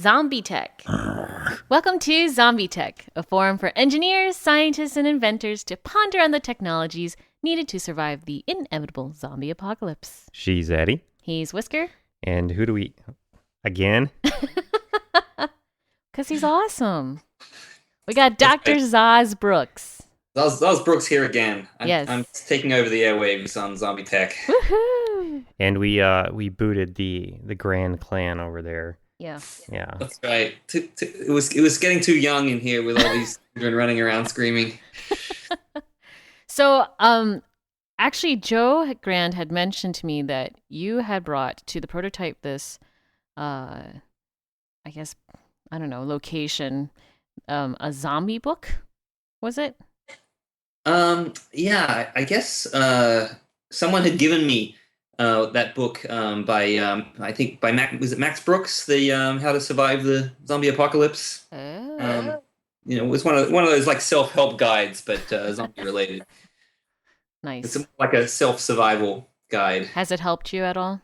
ZombieTech. Welcome to ZombieTech, a forum for engineers, scientists, and inventors to ponder on the technologies needed to survive the inevitable zombie apocalypse. She's Eddie. He's Whisker. And who do we... Again? Because he's awesome. We got Dr. Zaz Brooks. Zaz Brooks here again. Yes. I'm taking over the airwaves on ZombieTech. Woohoo! And we booted the Grand Clan over there. Yeah. Yeah. That's right. It was getting too young in here with all these children running around screaming. So, actually, Joe Grand had mentioned to me that you had brought to the prototype this, I guess, I don't know, location, a zombie book, was it? Yeah, I guess someone had given me that book by I think by Max Brooks, the How to Survive the Zombie Apocalypse. Oh. It was one of those like self-help guides, but zombie related. Nice. It's like a self-survival guide. Has it helped you at all?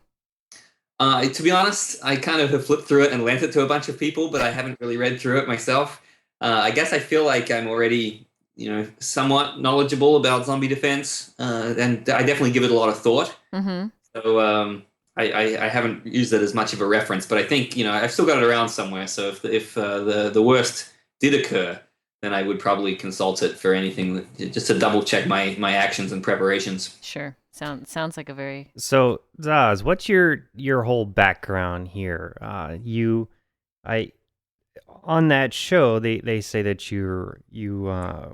To be honest, I kind of have flipped through it and lent it to a bunch of people, but I haven't really read through it myself. I guess I feel like I'm already, somewhat knowledgeable about zombie defense, and I definitely give it a lot of thought. Mm-hmm. So I haven't used it as much of a reference, but I think I've still got it around somewhere. So if the worst did occur, then I would probably consult it for anything, just to double check my actions and preparations. Sure. Sounds like a very... So, Zaz, what's your whole background here? On that show, they say that you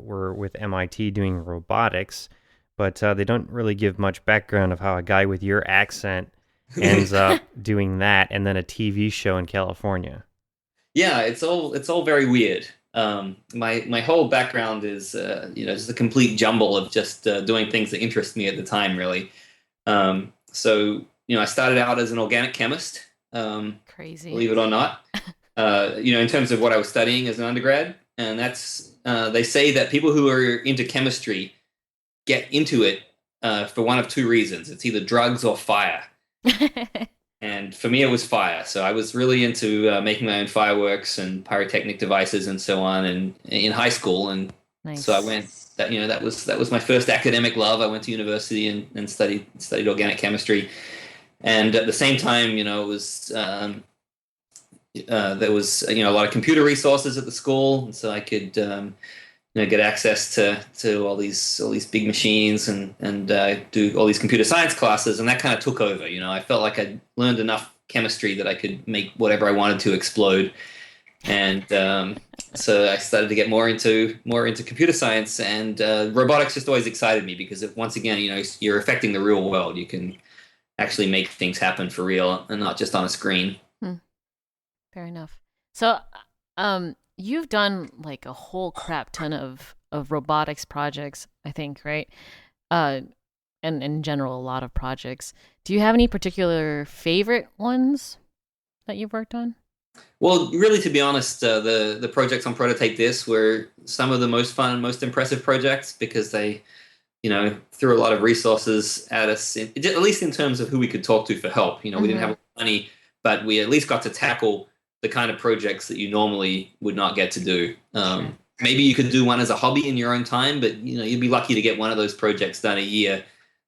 were with MIT doing robotics, but they don't really give much background of how a guy with your accent ends up doing that, and then a TV show in California. Yeah, it's all very weird. My whole background is just a complete jumble of just doing things that interest me at the time, really. So I started out as an organic chemist. Crazy. Believe it or not. In terms of what I was studying as an undergrad, and that's they say that people who are into chemistry get into it for one of two reasons. It's either drugs or fire. And for me, it was fire. So I was really into making my own fireworks and pyrotechnic devices and so on, and in high school. And Nice. so I went. That was my first academic love. I went to university and studied organic chemistry, and at the same time, it was there was a lot of computer resources at the school, and so I could get access to all these big machines and do all these computer science classes, and that kind of took over. I felt like I'd learned enough chemistry that I could make whatever I wanted to explode, and so I started to get more into computer science, and robotics just always excited me because once again, you're affecting the real world. You can actually make things happen for real and not just on a screen. Fair enough. So, you've done like a whole crap ton of robotics projects, I think, right? And in general, a lot of projects. Do you have any particular favorite ones that you've worked on? Well, really, to be honest, the projects on Prototype This were some of the most fun, most impressive projects because they, threw a lot of resources at us, at least in terms of who we could talk to for help. We didn't have money, but we at least got to tackle the kind of projects that you normally would not get to do. Sure. Maybe you could do one as a hobby in your own time, but you'd be lucky to get one of those projects done a year,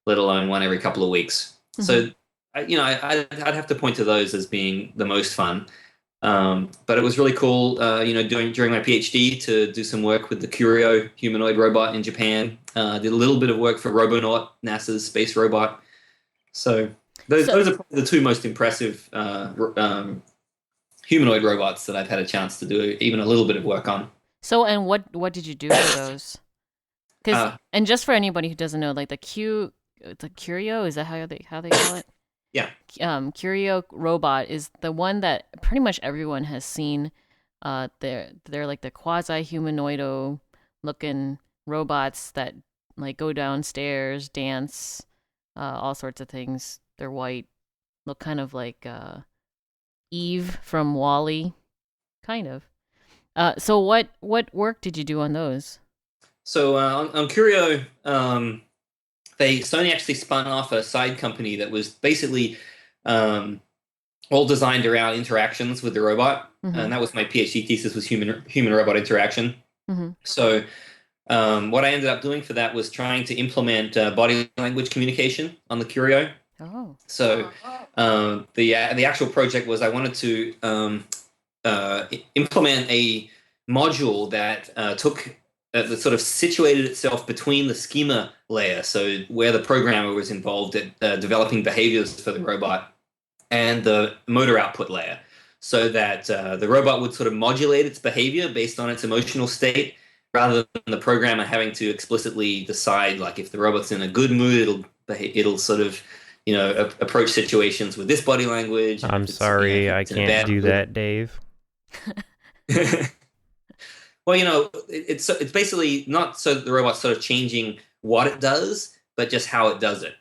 let alone one every couple of weeks. Mm-hmm. So, I'd have to point to those as being the most fun. But it was really cool, during my PhD to do some work with the Curio humanoid robot in Japan. Did a little bit of work for Robonaut, NASA's space robot. So those are probably the two most impressive humanoid robots that I've had a chance to do even a little bit of work on. So, and what did you do for those? And just for anybody who doesn't know, like the Curio, is that how they call it? Yeah. Curio Robot is the one that pretty much everyone has seen. They're like the quasi-humanoido looking robots that like go downstairs, dance, all sorts of things. They're white, look kind of like Eve from WALL-E, kind of. So what work did you do on those? So on Curio, Sony actually spun off a side company that was basically all designed around interactions with the robot. Mm-hmm. And that was my PhD thesis, was human robot interaction. Mm-hmm. So what I ended up doing for that was trying to implement body language communication on the Curio. Oh. So the actual project was I wanted to implement a module that that sort of situated itself between the schema layer, so where the programmer was involved at developing behaviors for the robot, and the motor output layer, so that the robot would sort of modulate its behavior based on its emotional state, rather than the programmer having to explicitly decide, like, if the robot's in a good mood, it'll sort of, approach situations with this body language. I'm sorry, I can't do that, Dave. Well, it's basically not so that the robot's sort of changing what it does, but just how it does it.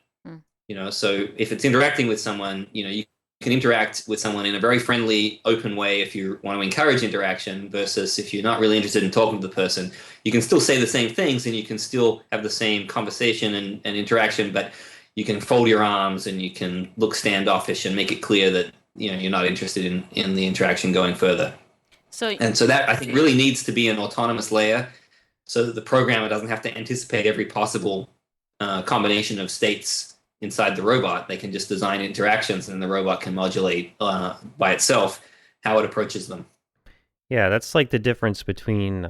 So if it's interacting with someone, you can interact with someone in a very friendly, open way if you want to encourage interaction, versus if you're not really interested in talking to the person, you can still say the same things and you can still have the same conversation and interaction, but you can fold your arms and you can look standoffish and make it clear that you're not interested in the interaction going further. So that, I think, really needs to be an autonomous layer, so that the programmer doesn't have to anticipate every possible combination of states inside the robot. They can just design interactions, and the robot can modulate by itself how it approaches them. Yeah, that's like the difference between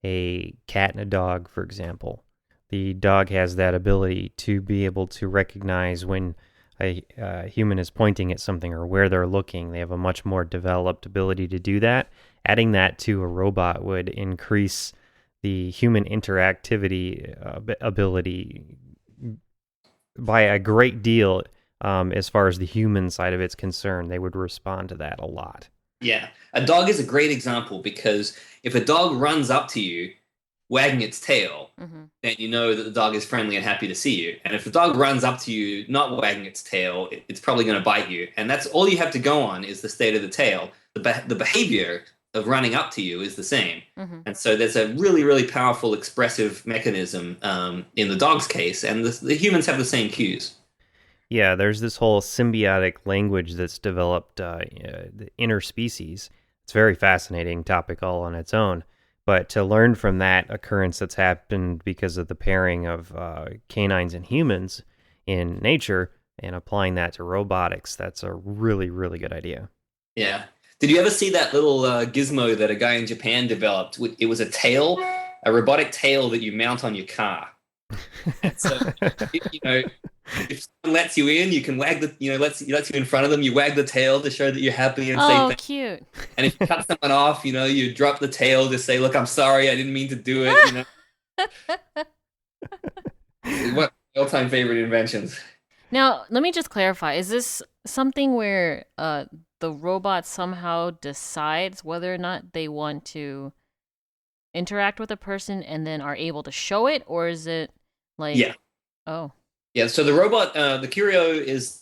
a cat and a dog, for example. The dog has that ability to be able to recognize when a human is pointing at something or where they're looking. They have a much more developed ability to do that. Adding that to a robot would increase the human interactivity ability by a great deal. As far as the human side of it's concerned, they would respond to that a lot. Yeah, a dog is a great example, because if a dog runs up to you wagging its tail, then you know that the dog is friendly and happy to see you. And if the dog runs up to you not wagging its tail, it's probably going to bite you. And that's all you have to go on, is the state of the tail. The behavior of running up to you is the same. And so there's a really, really powerful expressive mechanism in the dog's case, and the humans have the same cues. Yeah, there's this whole symbiotic language that's developed interspecies. It's a very fascinating topic all on its own. But to learn from that occurrence that's happened because of the pairing of canines and humans in nature and applying that to robotics, that's a really, really good idea. Yeah. Did you ever see that little gizmo that a guy in Japan developed? It was a robotic tail that you mount on your car. So, if someone lets you in, you can wag lets you in front of them, you wag the tail to show that you're happy and say thank you. Cute. And if you cut someone off, you drop the tail to say, "Look, I'm sorry, I didn't mean to do it." What all-time favorite inventions. Now, let me just clarify. Is this something where the robot somehow decides whether or not they want to interact with a person and then are able to show it, or is it like... Yeah. Oh. Yeah, so the robot, the Curio, is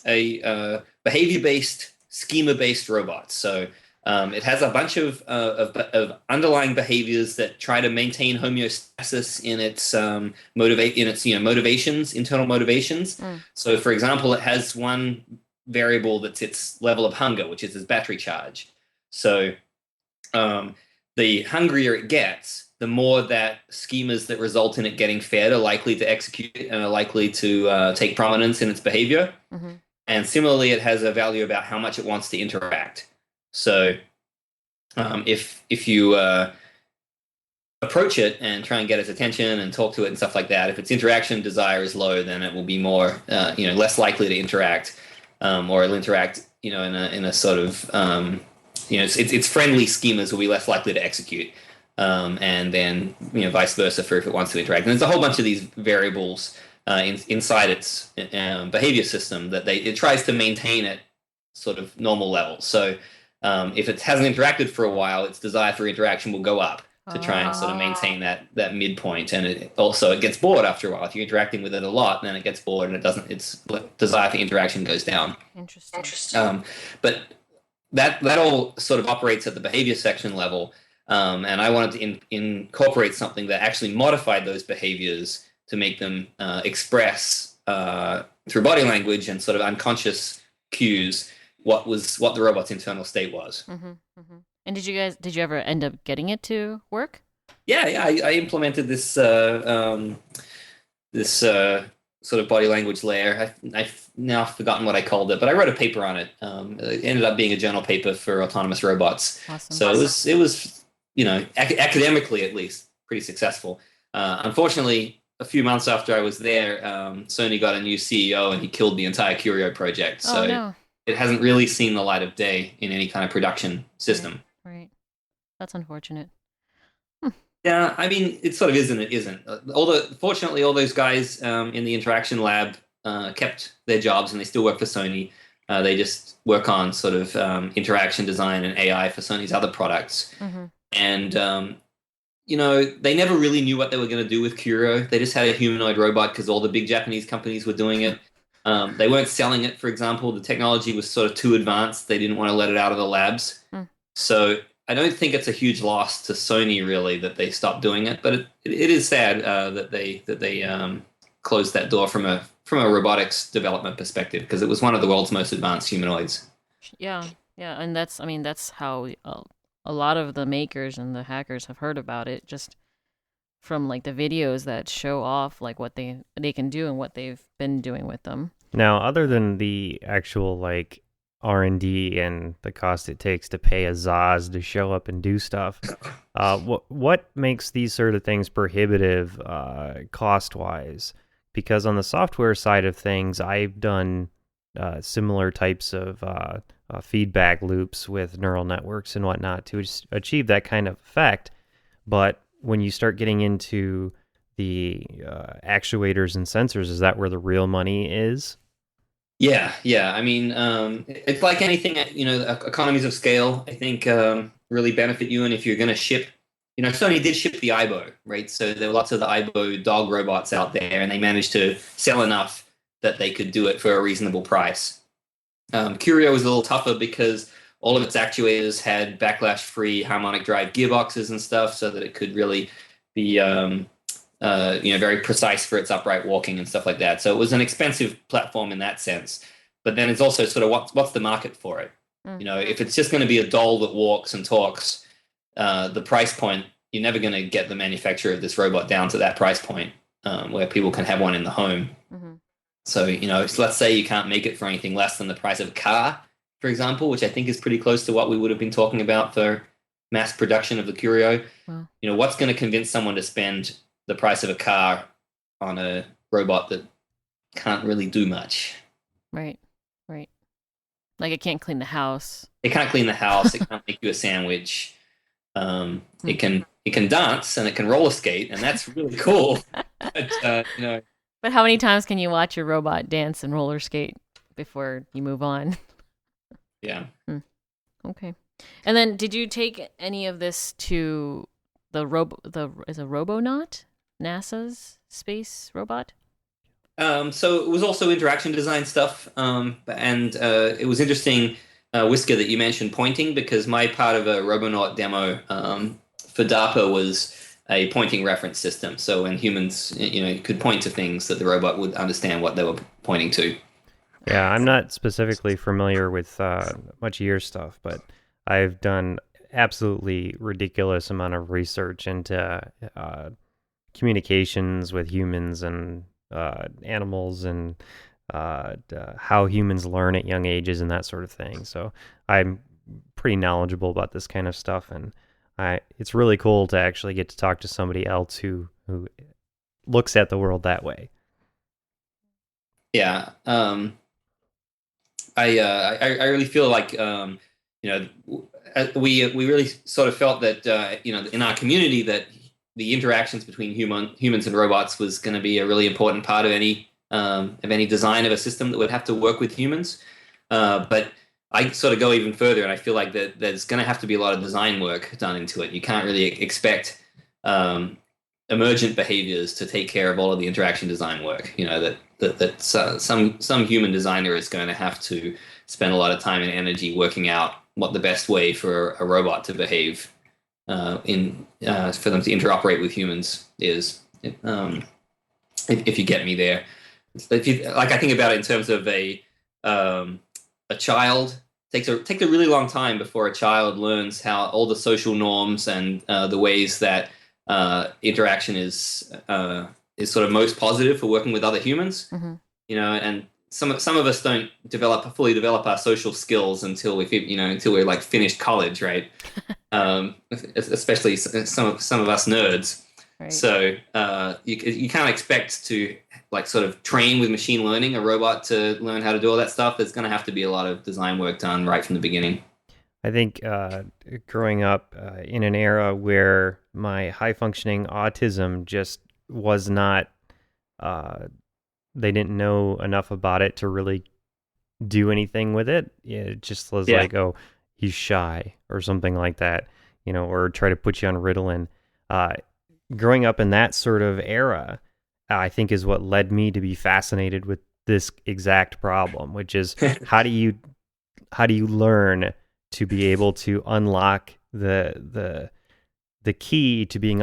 a behavior-based, schema-based robot. So it has a bunch of underlying behaviors that try to maintain homeostasis in its motivations, internal motivations. So, for example, it has one variable that's its level of hunger, which is its battery charge. So the hungrier it gets, the more that schemas that result in it getting fed are likely to execute and are likely to take prominence in its behavior. And similarly, it has a value about how much it wants to interact. So if you approach it and try and get its attention and talk to it and stuff like that, if its interaction desire is low, then it will be more, less likely to interact, or it'll interact, in a sort of, its friendly schemas will be less likely to execute. And then, vice versa for if it wants to interact. And there's a whole bunch of these variables inside its behavior system that it tries to maintain at sort of normal levels. So if it hasn't interacted for a while, its desire for interaction will go up to try and sort of maintain that midpoint. And it gets bored after a while. If you're interacting with it a lot, then it gets bored and its desire for interaction goes down. Interesting. But that all sort of operates at the behavior section level. And I wanted to incorporate something that actually modified those behaviors to make them express through body language and sort of unconscious cues what the robot's internal state was. And did you ever end up getting it to work? Yeah, I implemented this sort of body language layer. I've now forgotten what I called it, but I wrote a paper on it. It ended up being a journal paper for autonomous robots. Awesome. So it was academically at least pretty successful. Unfortunately, a few months after I was there, Sony got a new CEO and he killed the entire Curio project. So no. It hasn't really seen the light of day in any kind of production system. Right. That's unfortunate. Yeah, I mean, it sort of is and it isn't. Fortunately, all those guys in the interaction lab kept their jobs and they still work for Sony. They just work on sort of interaction design and AI for Sony's other products. And, they never really knew what they were going to do with Curio. They just had a humanoid robot because all the big Japanese companies were doing it. They weren't selling it, for example. The technology was sort of too advanced. They didn't want to let it out of the labs. So I don't think it's a huge loss to Sony, really, that they stopped doing it. But it is sad that they closed that door from a robotics development perspective because it was one of the world's most advanced humanoids. Yeah, and that's how a lot of the makers and the hackers have heard about it, just from like the videos that show off like what they can do and what they've been doing with them. Now, other than the actual like R&D and the cost it takes to pay a Zaz to show up and do stuff, what makes these sort of things prohibitive cost-wise? Because on the software side of things, I've done similar types of feedback loops with neural networks and whatnot to achieve that kind of effect. But when you start getting into the actuators and sensors, is that where the real money is? Yeah. I mean, it's like anything, economies of scale, I think, really benefit you. And if you're going to ship, Sony did ship the Aibo, right? So there were lots of the Aibo dog robots out there, and they managed to sell enough that they could do it for a reasonable price. Curio was a little tougher because all of its actuators had backlash-free harmonic drive gearboxes and stuff, so that it could really be, very precise for its upright walking and stuff like that. So it was an expensive platform in that sense. But then it's also sort of what's the market for it? If it's just going to be a doll that walks and talks, the price point, you're never going to get the manufacturer of this robot down to that price point where people can have one in the home. So, let's say you can't make it for anything less than the price of a car, for example, which I think is pretty close to what we would have been talking about for mass production of the Curio. Wow. What's going to convince someone to spend the price of a car on a robot that can't really do much? Right. Like it can't clean the house. It can't clean the house. It can't make you a sandwich. It can dance and it can roller skate, and that's really cool. But how many times can you watch your robot dance and roller skate before you move on? Yeah. Okay. And then, did you take any of this to is a Robonaut, NASA's space robot? So it was also interaction design stuff, and it was interesting, Whisker, that you mentioned pointing, because my part of a Robonaut demo for DARPA was a pointing reference system. So when humans, you could point to things that the robot would understand what they were pointing to. Yeah, I'm not specifically familiar with much of your stuff, but I've done absolutely ridiculous amount of research into communications with humans and animals and how humans learn at young ages and that sort of thing. So I'm pretty knowledgeable about this kind of stuff, and it's really cool to actually get to talk to somebody else who looks at the world that way. Yeah. I really feel like we really sort of felt that in our community that the interactions between humans and robots was going to be a really important part of any design of a system that would have to work with humans. But I sort of go even further, and I feel like that there's going to have to be a lot of design work done into it. You can't really expect emergent behaviors to take care of all of the interaction design work. That some human designer is going to have to spend a lot of time and energy working out what the best way for a robot to behave for them to interoperate with humans is. If you get me there, I think about it in terms of a a child takes a really long time before a child learns how all the social norms and the ways that interaction is sort of most positive for working with other humans. Mm-hmm. And some of us don't fully develop our social skills until we're like finished college, right? Especially some of us nerds. Right. So you can't expect to like sort of train with machine learning a robot to learn how to do all that stuff. There's going to have to be a lot of design work done right from the beginning. I think growing up in an era where my high-functioning autism just was not, they didn't know enough about it to really do anything with it. It just was like, oh, he's shy or something like that, or try to put you on Ritalin. Growing up in that sort of era, I think is what led me to be fascinated with this exact problem, which is how do you learn to be able to unlock the key to being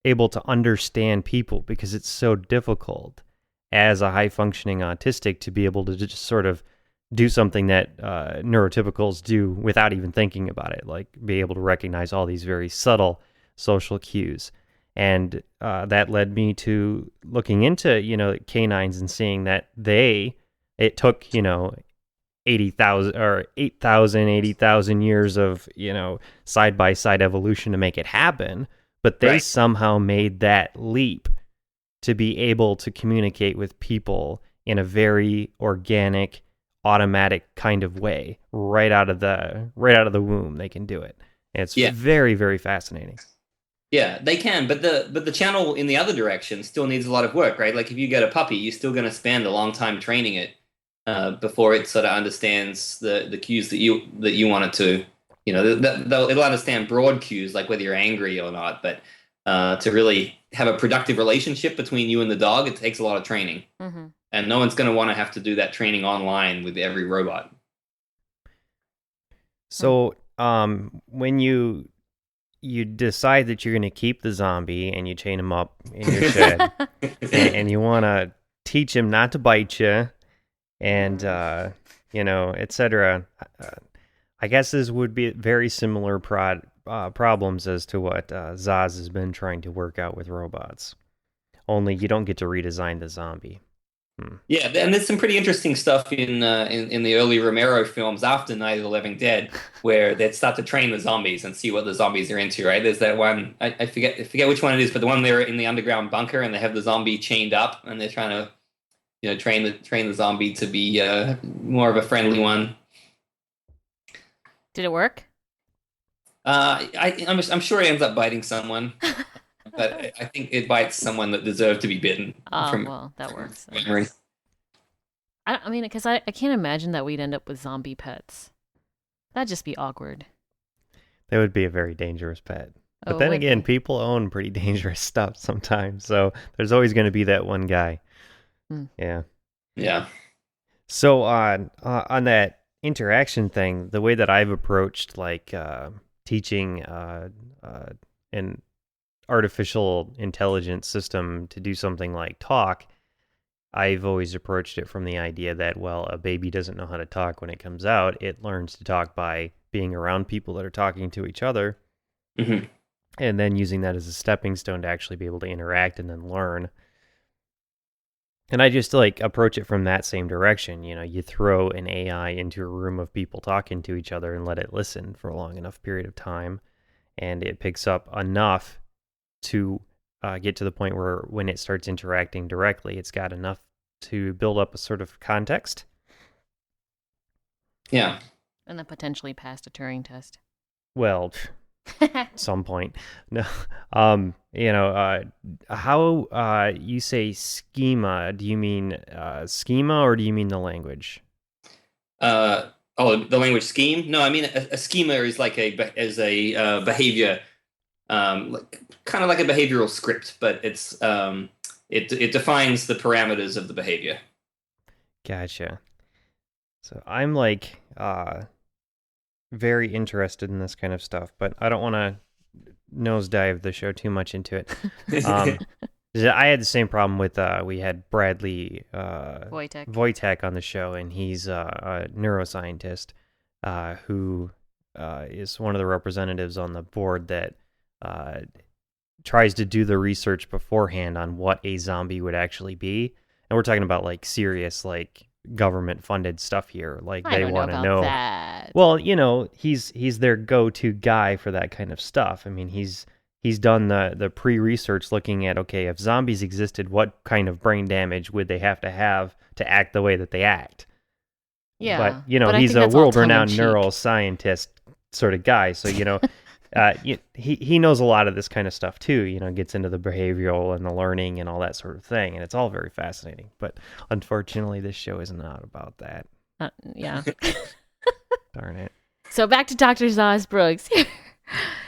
able to understand people, because it's so difficult as a high functioning autistic to be able to just sort of do something that neurotypicals do without even thinking about it, like be able to recognize all these very subtle social cues. And that led me to looking into, canines and seeing that it took, 80,000 years of, side-by-side evolution to make it happen. But they somehow made that leap to be able to communicate with people in a very organic, automatic kind of way. Right out of the womb, they can do it. And it's very, very fascinating. Yeah, they can, but the channel in the other direction still needs a lot of work, right? Like if you get a puppy, you're still going to spend a long time training it before it sort of understands the cues that you want it to. It'll understand broad cues like whether you're angry or not, but to really have a productive relationship between you and the dog, it takes a lot of training, and no one's going to want to have to do that training online with every robot. So, when you decide that you're going to keep the zombie and you chain him up in your shed and you want to teach him not to bite you and, etc. I guess this would be very similar problems as to what Zaz has been trying to work out with robots. Only you don't get to redesign the zombie. Yeah, and there's some pretty interesting stuff in the early Romero films after Night of the Living Dead, where they'd start to train the zombies and see what the zombies are into. Right? There's that one. I forget which one it is, but the one they're in the underground bunker and they have the zombie chained up and they're trying to, train the zombie to be more of a friendly one. Did it work? I'm sure it ends up biting someone. But I think it bites someone that deserved to be bitten. Well, that works. Memory. I mean, because I can't imagine that we'd end up with zombie pets. That'd just be awkward. That would be a very dangerous pet. But then again, people own pretty dangerous stuff sometimes, so there's always going to be that one guy. Yeah. Yeah. So on that interaction thing, the way that I've approached teaching an artificial intelligence system to do something like talk, I've always approached it from the idea that, well, a baby doesn't know how to talk when it comes out. It learns to talk by being around people that are talking to each other, and then using that as a stepping stone to actually be able to interact and then learn. And I just approach it from that same direction. You throw an AI into a room of people talking to each other and let it listen for a long enough period of time, and it picks up enough to get to the point where when it starts interacting directly, it's got enough to build up a sort of context. Yeah. And then potentially pass a Turing test. Well, at some point. No. How you say schema, do you mean schema or do you mean the language? The language scheme? No, I mean a schema is like a behavior, kind of like a behavioral script, but it's it defines the parameters of the behavior. Gotcha. So I'm very interested in this kind of stuff, but I don't want to nosedive the show too much into it. I had the same problem with we had Bradley Voytek. Voytek on the show, and he's a neuroscientist who is one of the representatives on the board that tries to do the research beforehand on what a zombie would actually be. And we're talking about like serious, like government funded stuff here. Like I they don't want to about know. that. Well, you know, he's their go-to guy for that kind of stuff. I mean, he's done the pre-research looking at, okay, if zombies existed, what kind of brain damage would they have to act the way that they act? Yeah. But, you know, but I he's think a that's all world-renowned tongue-in-cheek. neuroscientist sort of guy. So, you know, he knows a lot of this kind of stuff too, you know, gets into the behavioral and the learning and all that sort of thing. And it's all very fascinating. But unfortunately, this show is not about that. Yeah. Darn it. So back to Dr. Zaz Brooks.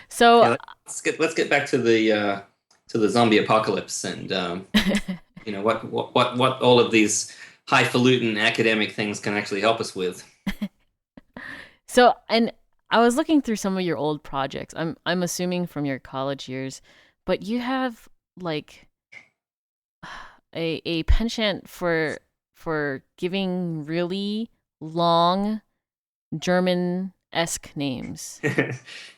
So Yeah, let's get back to the zombie apocalypse and you know what all of these highfalutin academic things can actually help us with. So, and I was looking through some of your old projects. I'm assuming from your college years, but you have like a penchant for giving really long German-esque names.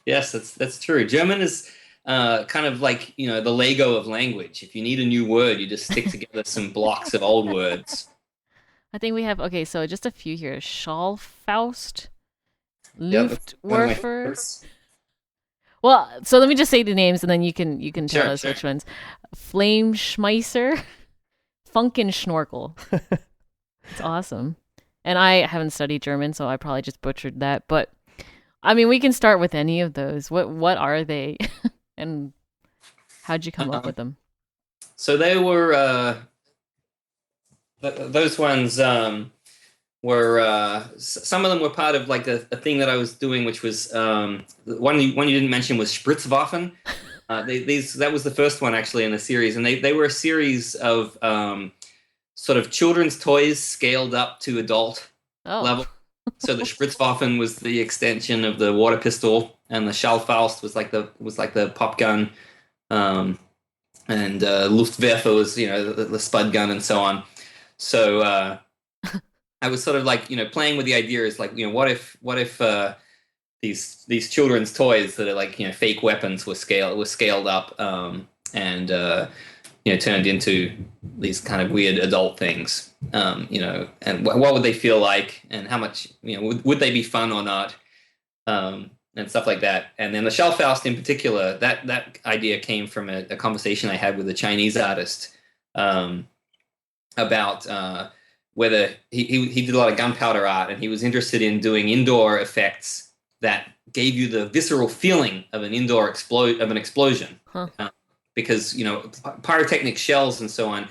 Yes, that's true. German is kind of like, you know, the Lego of language. If you need a new word, you just stick together some blocks of old words. I think we have, okay, so just a few here. Schallfaust, Yeah, that's one of my Luftwaffe. favorites. Well, so let me just say the names and then you can tell Sure, us sure. which ones. Flameschmeißer, Funkenschnorkel. It's awesome. And I haven't studied German, so I probably just butchered that. But I mean, we can start with any of those. What are they, and how'd you come up with them? So they were those ones were some of them were part of like a thing that I was doing, which was one you didn't mention was Spritzwaffen. That was the first one actually in the series, and they were a series of sort of children's toys scaled up to adult level. So the Spritzwaffen was the extension of the water pistol, and the Schallfaust was like the pop gun, and Luftwaffe was, you know, the Spud Gun and so on. So I was sort of like, you know, playing with the idea is like, you know, what if these children's toys that are like, you know, fake weapons were scaled up and you know, turned into these kind of weird adult things, you know, and what would they feel like, and how much, you know, would they be fun or not, and stuff like that. And then the Schallfaust in particular, that idea came from a conversation I had with a Chinese artist about whether he did a lot of gunpowder art, and he was interested in doing indoor effects that gave you the visceral feeling of an explosion. Huh. Because, you know, pyrotechnic shells and so on,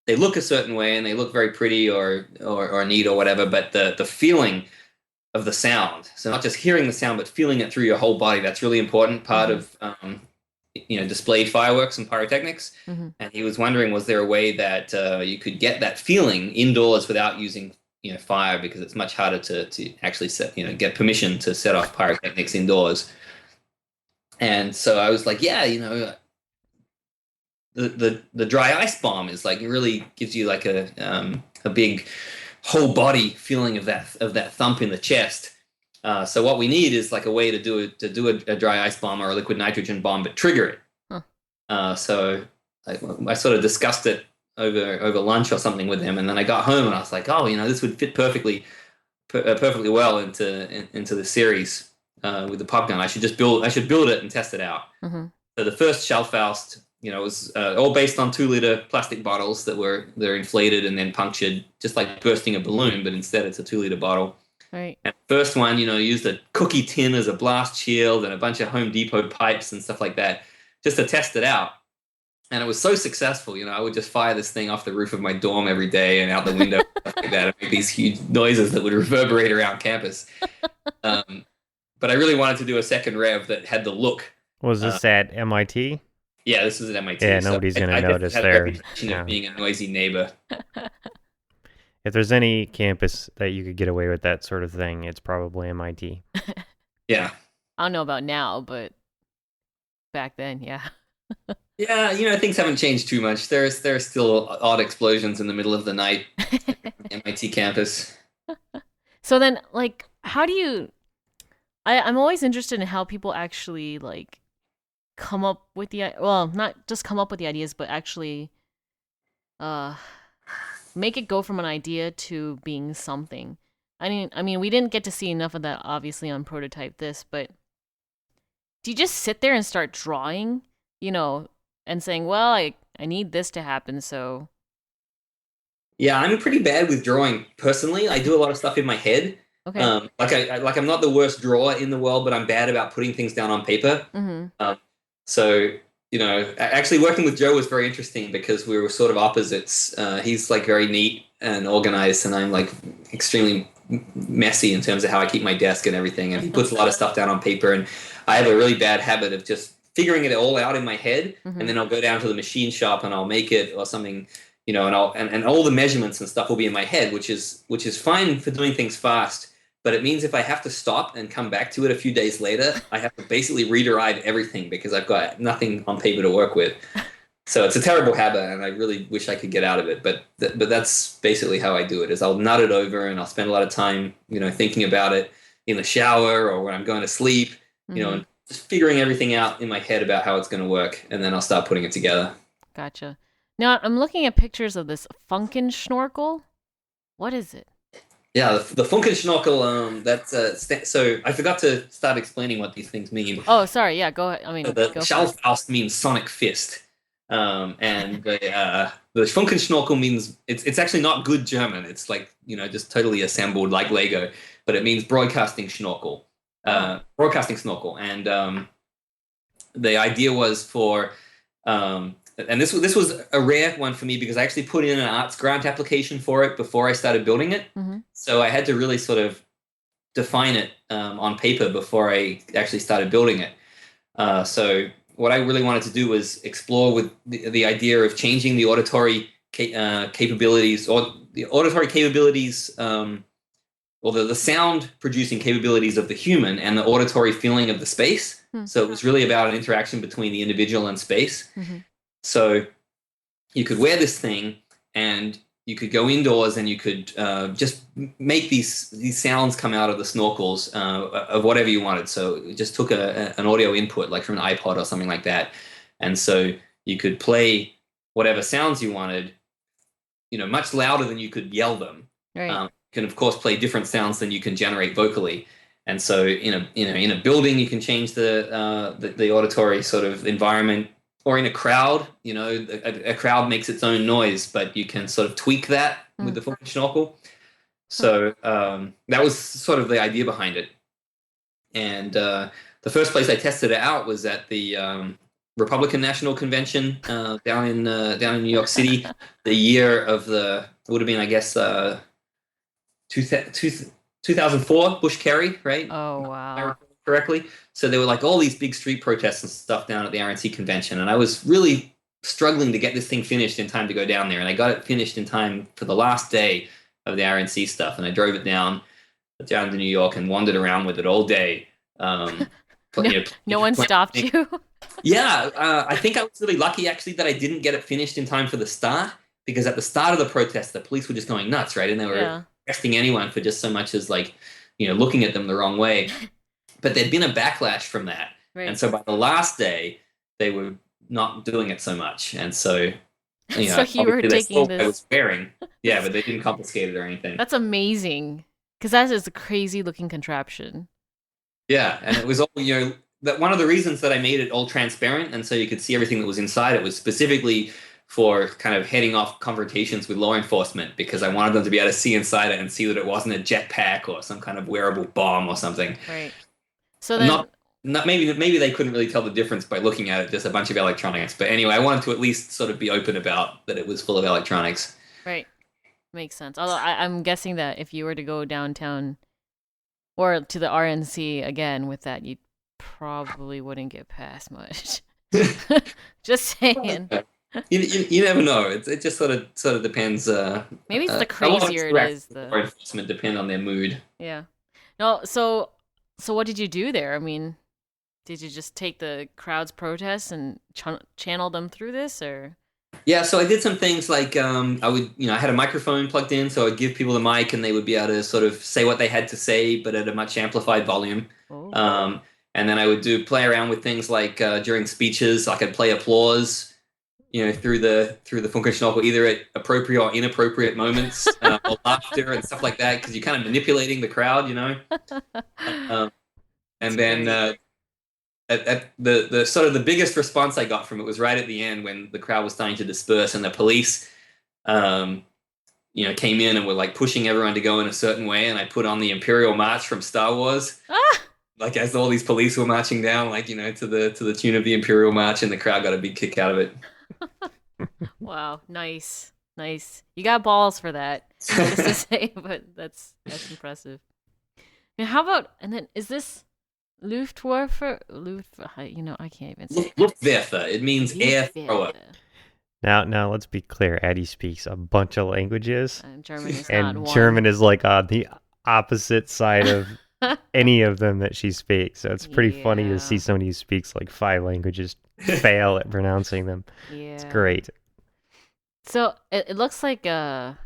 they look a certain way and they look very pretty or neat or whatever, but the feeling of the sound, so not just hearing the sound but feeling it through your whole body, that's really important part of you know, displayed fireworks and pyrotechnics. And he was wondering, was there a way that you could get that feeling indoors without using, you know, fire, because it's much harder to actually get permission to set off pyrotechnics indoors. And so I was like, yeah, you know, the dry ice bomb is like, it really gives you like a big whole body feeling of that thump in the chest. So what we need is like a way to do a dry ice bomb or a liquid nitrogen bomb, but trigger it. So I sort of discussed it over lunch or something with him, and then I got home and I was like, oh, you know, this would fit perfectly well into the series with the pop gun. I should build it and test it out. So the first Schallfaust, you know, was all based on 2-liter plastic bottles they're inflated and then punctured, just like bursting a balloon, but instead it's a 2-liter bottle. Right. And the first one, you know, used a cookie tin as a blast shield and a bunch of Home Depot pipes and stuff like that, just to test it out. And it was so successful, you know, I would just fire this thing off the roof of my dorm every day and out the window, stuff like that, and make these huge noises that would reverberate around campus. But I really wanted to do a second rev that had the look. Was this at MIT? Yeah, this is at MIT. Yeah, nobody's going to notice there. Of being a noisy neighbor. If there's any campus that you could get away with that sort of thing, it's probably MIT. Yeah. I don't know about now, but back then, yeah. Yeah, things haven't changed too much. There are still odd explosions in the middle of the night at the MIT campus. So then, like, how do you? I'm always interested in how people actually like come up with well, not just come up with the ideas, but actually uh make it go from an idea to being something. I mean, we didn't get to see enough of that obviously on prototype this, but do you just sit there and start drawing, you know, and saying, "Well, I need this to happen, so." Yeah, I'm pretty bad with drawing personally. I do a lot of stuff in my head. Okay. I'm not the worst drawer in the world, but I'm bad about putting things down on paper. Mhm. Um, so actually working with Joe was very interesting because we were sort of opposites. He's like very neat and organized, and I'm like extremely messy in terms of how I keep my desk and everything. And he puts a lot of stuff down on paper, and I have a really bad habit of just figuring it all out in my head, and then I'll go down to the machine shop and I'll make it or something. And and all the measurements and stuff will be in my head, which is fine for doing things fast. But it means if I have to stop and come back to it a few days later, I have to basically rederive everything because I've got nothing on paper to work with. So it's a terrible habit, and I really wish I could get out of it. But that's basically how I do it: is I'll nut it over, and I'll spend a lot of time, thinking about it in the shower or when I'm going to sleep, and just figuring everything out in my head about how it's going to work, and then I'll start putting it together. Gotcha. Now I'm looking at pictures of this Funkin snorkel. What is it? Yeah, the Funkenschnorkel. So I forgot to start explaining what these things mean. Oh, sorry. Yeah, go ahead. I mean, The go for it. Schallfaust means sonic fist, and the Funkenschnorkel means it's actually not good German. It's like just totally assembled like Lego, but it means broadcasting snorkel, and the idea was for and this was a rare one for me because I actually put in an arts grant application for it before I started building it. So I had to really sort of define it on paper before I actually started building it. So what I really wanted to do was explore with the idea of changing the auditory capabilities or the auditory capabilities or the sound producing capabilities of the human and the auditory feeling of the space. So it was really about an interaction between the individual and space. So you could wear this thing and you could go indoors and you could just make these sounds come out of the snorkels of whatever you wanted. So it just took an audio input like from an iPod or something like that. And so you could play whatever sounds you wanted, much louder than you could yell them. Right. You can of course play different sounds than you can generate vocally. And so in a building you can change the auditory sort of environment. Or in a crowd, a crowd makes its own noise, but you can sort of tweak that with the Funkenschnorkel. So that was sort of the idea behind it. And the first place I tested it out was at the Republican National Convention down in New York City. The year of would have been, I guess, 2004 Bush Kerry, right? Oh, wow. If I recall correctly. So there were like all these big street protests and stuff down at the RNC convention, and I was really struggling to get this thing finished in time to go down there, and I got it finished in time for the last day of the RNC stuff, and I drove it down to New York and wandered around with it all day. No one stopped you? Yeah, I think I was really lucky actually that I didn't get it finished in time for the start, because at the start of the protest, the police were just going nuts, right? And they were arresting anyone for just so much as like, looking at them the wrong way. But there'd been a backlash from that. Right. And so by the last day, they were not doing it so much. And so, so you were taking this. I was wearing. Yeah, but they didn't confiscate it or anything. That's amazing. Because that is a crazy looking contraption. Yeah, and it was all, that one of the reasons that I made it all transparent and so you could see everything that was inside it was specifically for kind of heading off confrontations with law enforcement, because I wanted them to be able to see inside it and see that it wasn't a jetpack or some kind of wearable bomb or something. Right. So then, maybe they couldn't really tell the difference by looking at it, just a bunch of electronics. But anyway, I wanted to at least sort of be open about that it was full of electronics. Right. Makes sense. Although I'm guessing that if you were to go downtown or to the RNC again with that, you probably wouldn't get past much. Just saying. You never know. It just sort of depends. Maybe it's the crazier it is. The enforcement depend on their mood. Yeah. No. So what did you do there? I mean, Did you just take the crowd's protests and channel them through this, or? Yeah, so I did some things like I would, I had a microphone plugged in, so I'd give people the mic, and they would be able to sort of say what they had to say, but at a much amplified volume. Oh. And then I would play around with things like during speeches, I could play applause, through the Funkenschnauble, either at appropriate or inappropriate moments, or laughter and stuff like that, because you're kind of manipulating the crowd, and then. At the sort of the biggest response I got from it was right at the end when the crowd was starting to disperse and the police, came in and were like pushing everyone to go in a certain way, and I put on the Imperial March from Star Wars, like as all these police were marching down, like to the tune of the Imperial March, and the crowd got a big kick out of it. Wow, nice. You got balls for that, just to say, but that's impressive. Now, how about, and then is this? Luftwaffe, I can't even say. Luftwaffe. It means air thrower. Now, let's be clear. Addie speaks a bunch of languages, German is and not one. German is like on the opposite side of any of them that she speaks. So it's pretty funny to see somebody who speaks like 5 languages fail at pronouncing them. Yeah, it's great. So it looks like I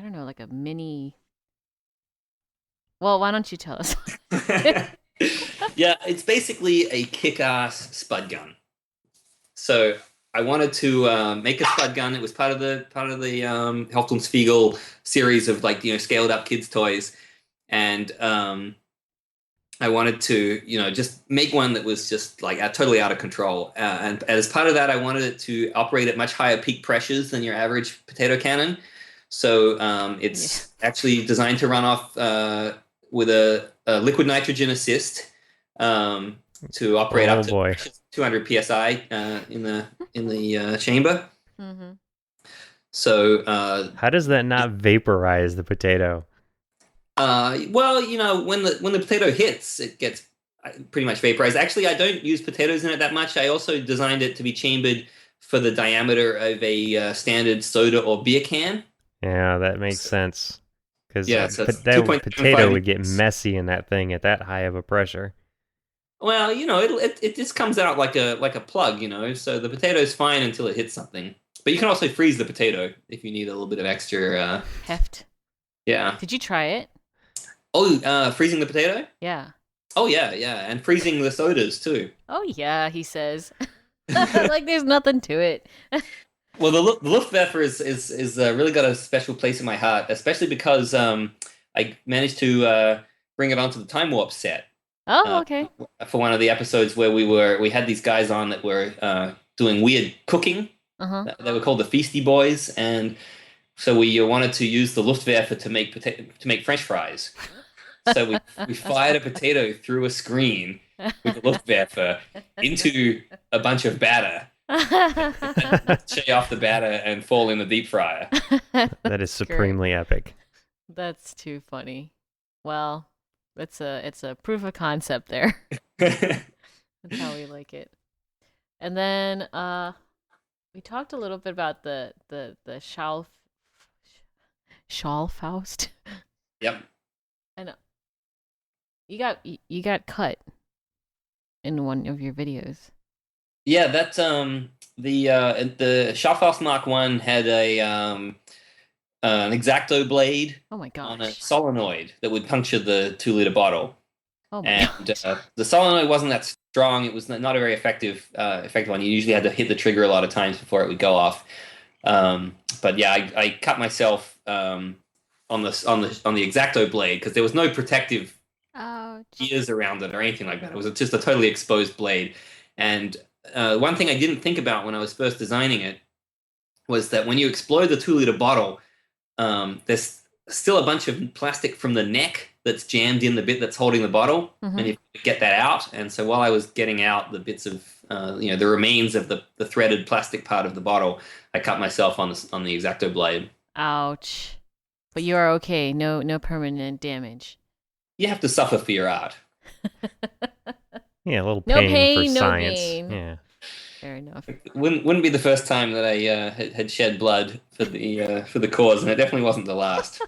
don't know, like a mini. Well, why don't you tell us? Yeah, it's basically a kick-ass Spud Gun. So I wanted to make a Spud Gun. It was part of the Helftelmspiegel series of scaled up kids toys, and I wanted to just make one that was just like totally out of control. And as part of that, I wanted it to operate at much higher peak pressures than your average potato cannon. So it's actually designed to run off with a liquid nitrogen assist. To operate up to 200 psi in the chamber. Mm-hmm. So how does that not vaporize the potato? Well, when the potato hits, it gets pretty much vaporized. Actually, I don't use potatoes in it that much. I also designed it to be chambered for the diameter of a standard soda or beer can. Yeah, that makes sense. Because that potato would get messy in that thing at that high of a pressure. Well, it just comes out like a plug, So the potato's fine until it hits something. But you can also freeze the potato if you need a little bit of extra heft. Yeah. Did you try it? Oh, freezing the potato? Yeah. Oh yeah, and freezing the sodas too. Oh yeah, he says. Like there's nothing to it. Well, the Luftwaffe is really got a special place in my heart, especially because I managed to bring it onto the Time Warp set. Oh, okay. For one of the episodes where we had these guys on that were doing weird cooking. Uh-huh. They were called the Feasty Boys, and so we wanted to use the Luftwaffe to make French fries. So we fired a potato through a screen with the Luftwaffe into a bunch of batter. Shake off the batter and fall in the deep fryer. That is supremely epic. That's too funny. Well, it's a proof of concept there. That's how we like it. And then we talked a little bit about the Schallfaust. Yep. And you got cut in one of your videos. Yeah, that's the Schallfaust Mark 1 had an X-Acto blade. Oh my gosh. On a solenoid that would puncture the 2-liter bottle. Oh my gosh. The solenoid wasn't that strong. It was not a very effective one. You usually had to hit the trigger a lot of times before it would go off. But yeah, I cut myself on the X-Acto blade because there was no protective gears around it or anything like that. It was just a totally exposed blade. And one thing I didn't think about when I was first designing it was that when you explode the 2-liter bottle, there's still a bunch of plastic from the neck that's jammed in the bit that's holding the bottle, and you get that out. And so while I was getting out the bits of, the remains of the threaded plastic part of the bottle, I cut myself on the X-Acto blade. Ouch! But you are okay. No permanent damage. You have to suffer for your art. Yeah, a little pain for science. Gain. Yeah, fair enough. It wouldn't be the first time that I had shed blood for the cause, and it definitely wasn't the last.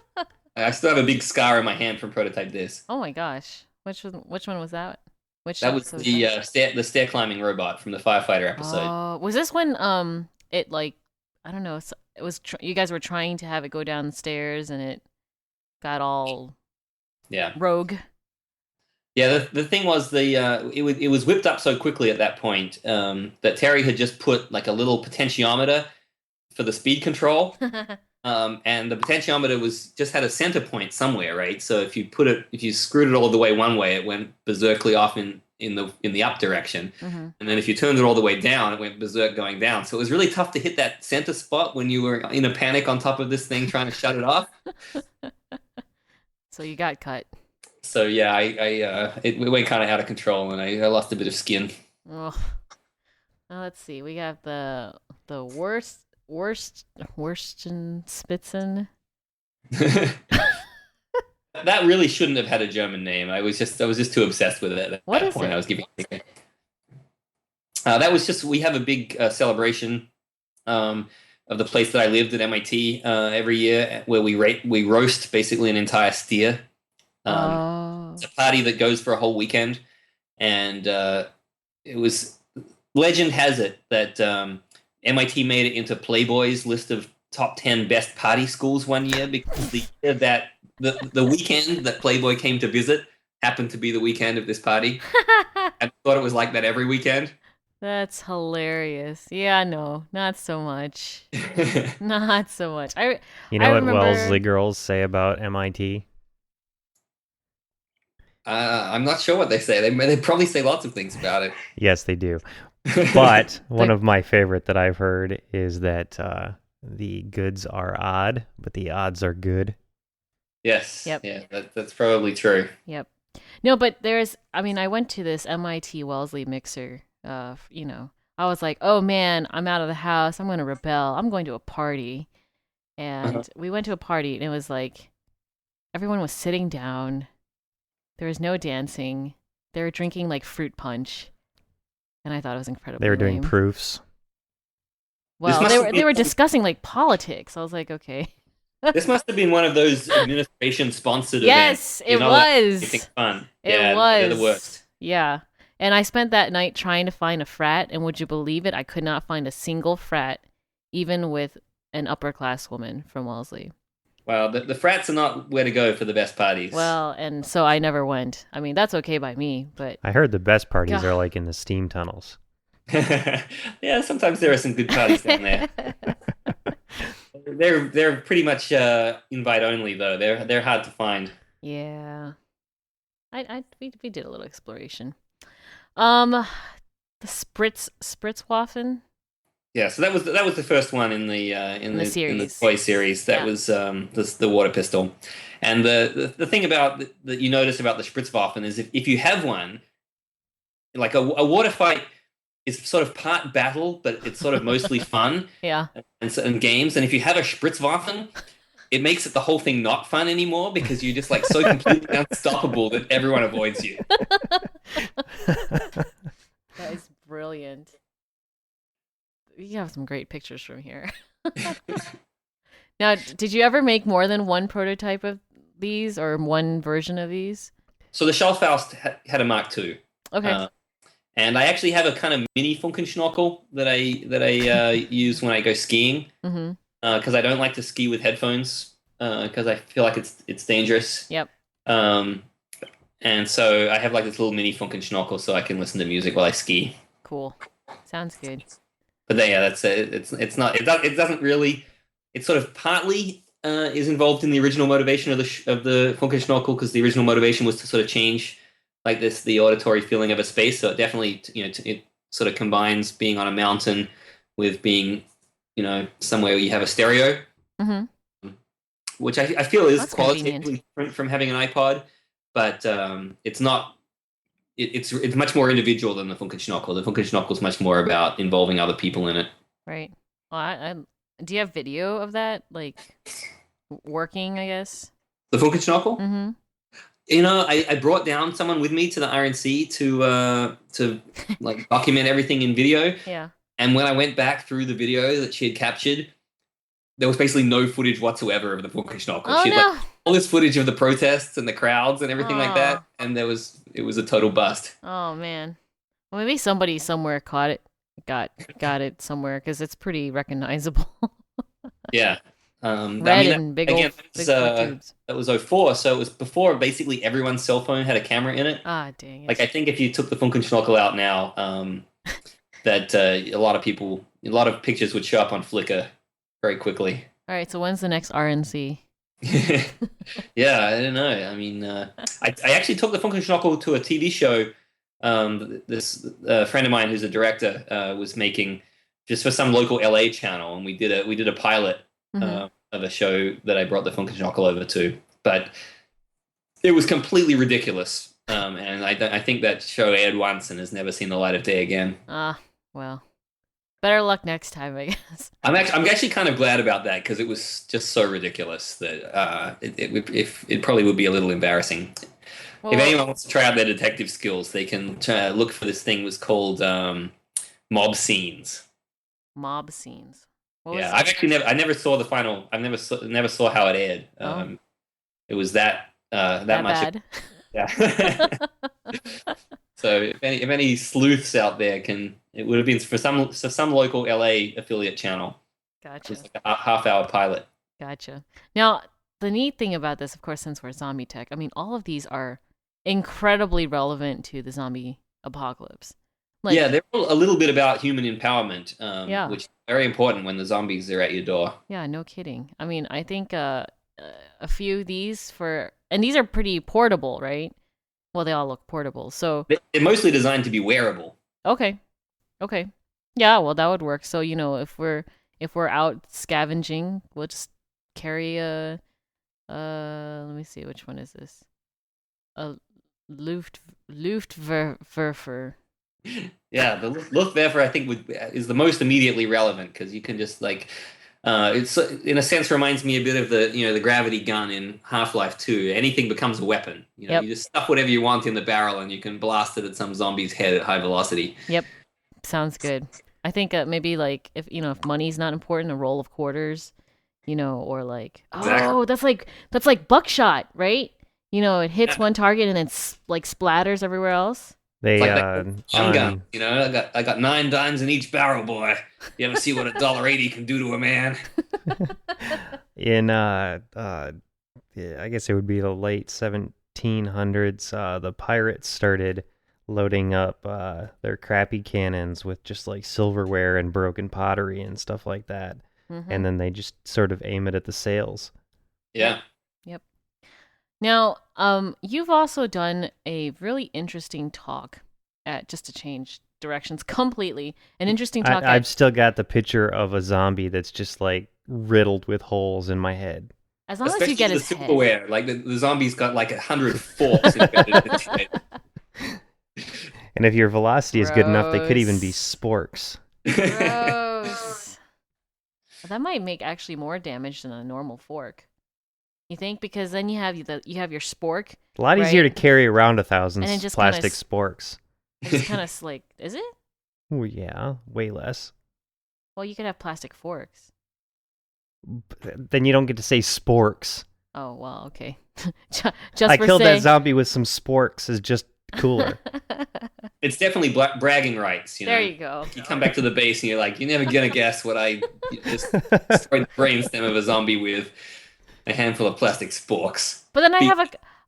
I still have a big scar on my hand from Prototype This. Oh my gosh, which one was that? Which That was episode was the that? stair climbing robot from the firefighter episode. Oh, was this when it like I don't know, it was you guys were trying to have it go downstairs and it got all Yeah. rogue. Yeah, the thing was it was whipped up so quickly at that point that Terry had just put like a little potentiometer for the speed control, and the potentiometer was just had a center point somewhere, right? So if you screwed it all the way one way, it went berserkly off in the up direction, and then if you turned it all the way down, it went berserk going down. So it was really tough to hit that center spot when you were in a panic on top of this thing trying to shut it off. So you got cut. So yeah, it went kind of out of control, and I lost a bit of skin. Oh. Now let's see. We got the Spitzen. That really shouldn't have had a German name. I was just too obsessed with it at that point. I was giving it. That was just we have a big celebration of the place that I lived at MIT every year, where we roast basically an entire steer. It's a party that goes for a whole weekend, and it was legend has it that MIT made it into Playboy's list of top 10 best party schools one year because the year that the weekend that Playboy came to visit happened to be the weekend of this party. I thought it was like that every weekend. That's hilarious. Yeah, no, not so much. Not so much. You know I what remember... Wellesley girls say about MIT? I'm not sure what they say. They probably say lots of things about it. Yes, they do. But one of my favorite that I've heard is that the goods are odd, but the odds are good. Yes. Yep. Yeah, that's probably true. Yep. No, but I went to this MIT Wellesley mixer. I was like, oh man, I'm out of the house. I'm going to rebel. I'm going to a party. And we went to a party, and it was like everyone was sitting down. There was no dancing. They were drinking like fruit punch. And I thought it was incredible. They were doing proofs. Well, they were discussing like politics. I was like, okay. This must have been one of those administration-sponsored events. Yes, it was. It's fun. It was. They're the worst. Yeah. And I spent that night trying to find a frat, and would you believe it? I could not find a single frat, even with an upper-class woman from Wellesley. Well, the frats are not where to go for the best parties. Well, and so I never went. I mean, that's okay by me, but... I heard the best parties are like in the steam tunnels. Yeah, sometimes there are some good parties down there. They're pretty much invite only though. They're hard to find. Yeah, we did a little exploration. The Spritzwaffen. Yeah, so that was the first one in the series. In the toy series. That was the water pistol, and the thing about that you notice about the Spritzwaffen is if you have one, like a water fight is sort of part battle, but it's sort of mostly fun. Yeah. And games. And if you have a Spritzwaffen, it makes it the whole thing not fun anymore because you're just like so completely unstoppable that everyone avoids you. That is brilliant. You have some great pictures from here. Now, did you ever make more than one prototype of these or one version of these? So the Schallfaust had a Mark II. Okay. And I actually have a kind of mini Funkenschnockel that I use when I go skiing because I don't like to ski with headphones because I feel like it's dangerous. Yep. And so I have like this little mini Funkenschnockel so I can listen to music while I ski. Cool. Sounds good. But yeah, that's it. It doesn't really. It sort of partly is involved in the original motivation of the Funkenschnockel because the original motivation was to sort of change. Like the auditory feeling of a space, so it definitely it sort of combines being on a mountain with being somewhere where you have a stereo, which I feel is qualitatively different from having an iPod, but it's not. It's much more individual than the Funkenschnockel. The Funkenschnockel is much more about involving other people in it. Right. Well, do you have video of that, like working? I guess the Funkenschnockel. Mm-hmm. I brought down someone with me to the RNC to like document everything in video. Yeah. And when I went back through the video that she had captured, there was basically no footage whatsoever of the Funkenschnockel. Oh She had no. like all this footage of the protests and the crowds and everything like that, Oh. and it was a total bust. Oh man. Well, maybe somebody somewhere caught it, got it somewhere because it's pretty recognizable. Yeah. Red and big old tubes. That was '04, so it was before basically everyone's cell phone had a camera in it. Ah, dang it. Like I think if you took the Funkenschnockel out now, that a lot of pictures would show up on Flickr very quickly. All right, so when's the next RNC? Yeah, I don't know. I mean, I actually took the Funkenschnockel to a TV show. This friend of mine who's a director was making just for some local LA channel, and we did a pilot of a show that I brought the Funkenschnockel over to, but it was completely ridiculous. And I think that show aired once and has never seen the light of day again. Well, better luck next time, I guess. I'm actually kind of glad about that because it was just so ridiculous that it probably would be a little embarrassing. Well, if anyone wants to try out their detective skills, they can look for this thing. It was called Mob Scenes. Mob Scenes. Yeah, I never saw the final. I never saw how it aired. It was that much bad. Yeah. So if any sleuths out there it would have been for some local LA affiliate channel. Gotcha. It was like a half-hour pilot. Gotcha. Now the neat thing about this, of course, since we're ZombieTech, I mean, all of these are incredibly relevant to the zombie apocalypse. Yeah, they're a little bit about human empowerment, which is very important when the zombies are at your door. Yeah, no kidding. I mean, I think a few of these and these are pretty portable, right? Well, they all look portable, so they're mostly designed to be wearable. Okay. Yeah, well, that would work. So if we're out scavenging, we'll just carry a let me see, which one is this? A Luftwaffe. Yeah, the Luftwaffe I think is the most immediately relevant because you can just it's in a sense reminds me a bit of the gravity gun in Half-Life 2. Anything becomes a weapon. You just stuff whatever you want in the barrel and you can blast it at some zombie's head at high velocity. Yep, sounds good. I think maybe if money's not important, a roll of quarters, or exactly. that's like buckshot, right? It hits one target and then splatters everywhere else. They gun. I got 9 dimes in each barrel, boy. You ever see what $1.80 can do to a man? In I guess it would be the late 1700s. The pirates started loading up their crappy cannons with just silverware and broken pottery and stuff like that, and then they just sort of aim it at the sails. Yeah. Yep. Now, you've also done a really interesting talk just to change directions completely. An interesting talk. I've still got the picture of a zombie that's just riddled with holes in my head. As long as you get his silverware, head. The zombie's got 100 forks embedded in his head. And if your velocity is good enough, they could even be sporks. Gross. That might make actually more damage than a normal fork. You think? Because then you have your spork. A lot easier to carry around 1,000 plastic sporks. It's just kind of is it? Oh yeah, way less. Well, you could have plastic forks. Then you don't get to say sporks. Oh well, okay. I killed that zombie with some sporks is just cooler. It's definitely bragging rights. There you go. You come back to the base and you're you're never gonna guess what I just destroyed the brainstem of a zombie with. A handful of plastic sporks. But then I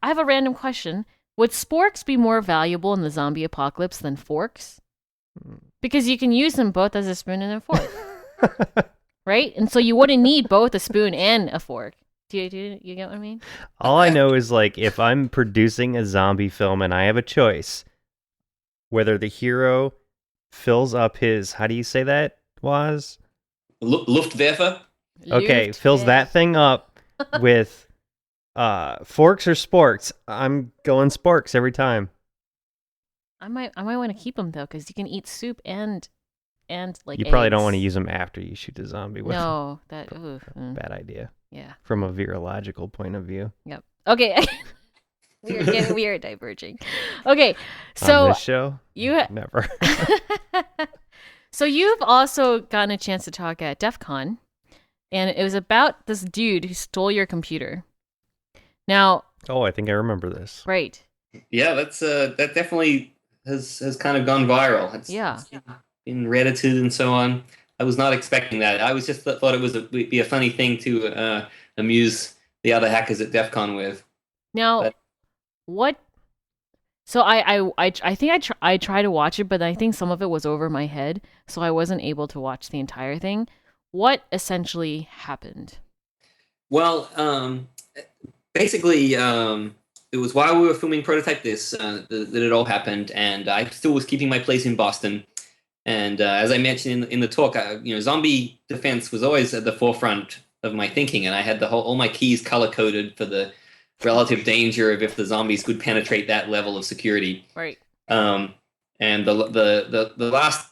have a random question. Would sporks be more valuable in the zombie apocalypse than forks? Because you can use them both as a spoon and a fork. Right? And so you wouldn't need both a spoon and a fork. Do you get what I mean? All I know is if I'm producing a zombie film and I have a choice, whether the hero fills up his, how do you say that, Waz? Luftwaffe? Okay, fills that thing up with forks or sporks. I'm going sporks every time. I might want to keep them though, because you can eat soup and You probably don't want to use them after you shoot the zombie with them. No, that bad idea. Yeah. From a virological point of view. Yep. Okay. we are diverging. Okay, so on this show, never. So you've also gotten a chance to talk at DEF CON. and it was about this dude who stole your computer. Now, Oh, I think I remember this. right. Yeah, that definitely has kind of gone viral. Yeah. It's been Reddited and so on. I was not expecting that. I was just thought it would be a funny thing to amuse the other hackers at DEF CON with. Now, But what? So I think I tried to watch it, but I think some of it was over my head, so I wasn't able to watch the entire thing. What essentially happened? well, basically, it was while we were filming Prototype This that it all happened, and I still was keeping my place in Boston. And as I mentioned in the talk, zombie defense was always at the forefront of my thinking, and I had all my keys color coded for the relative danger of if the zombies could penetrate that level of security. Right. And the last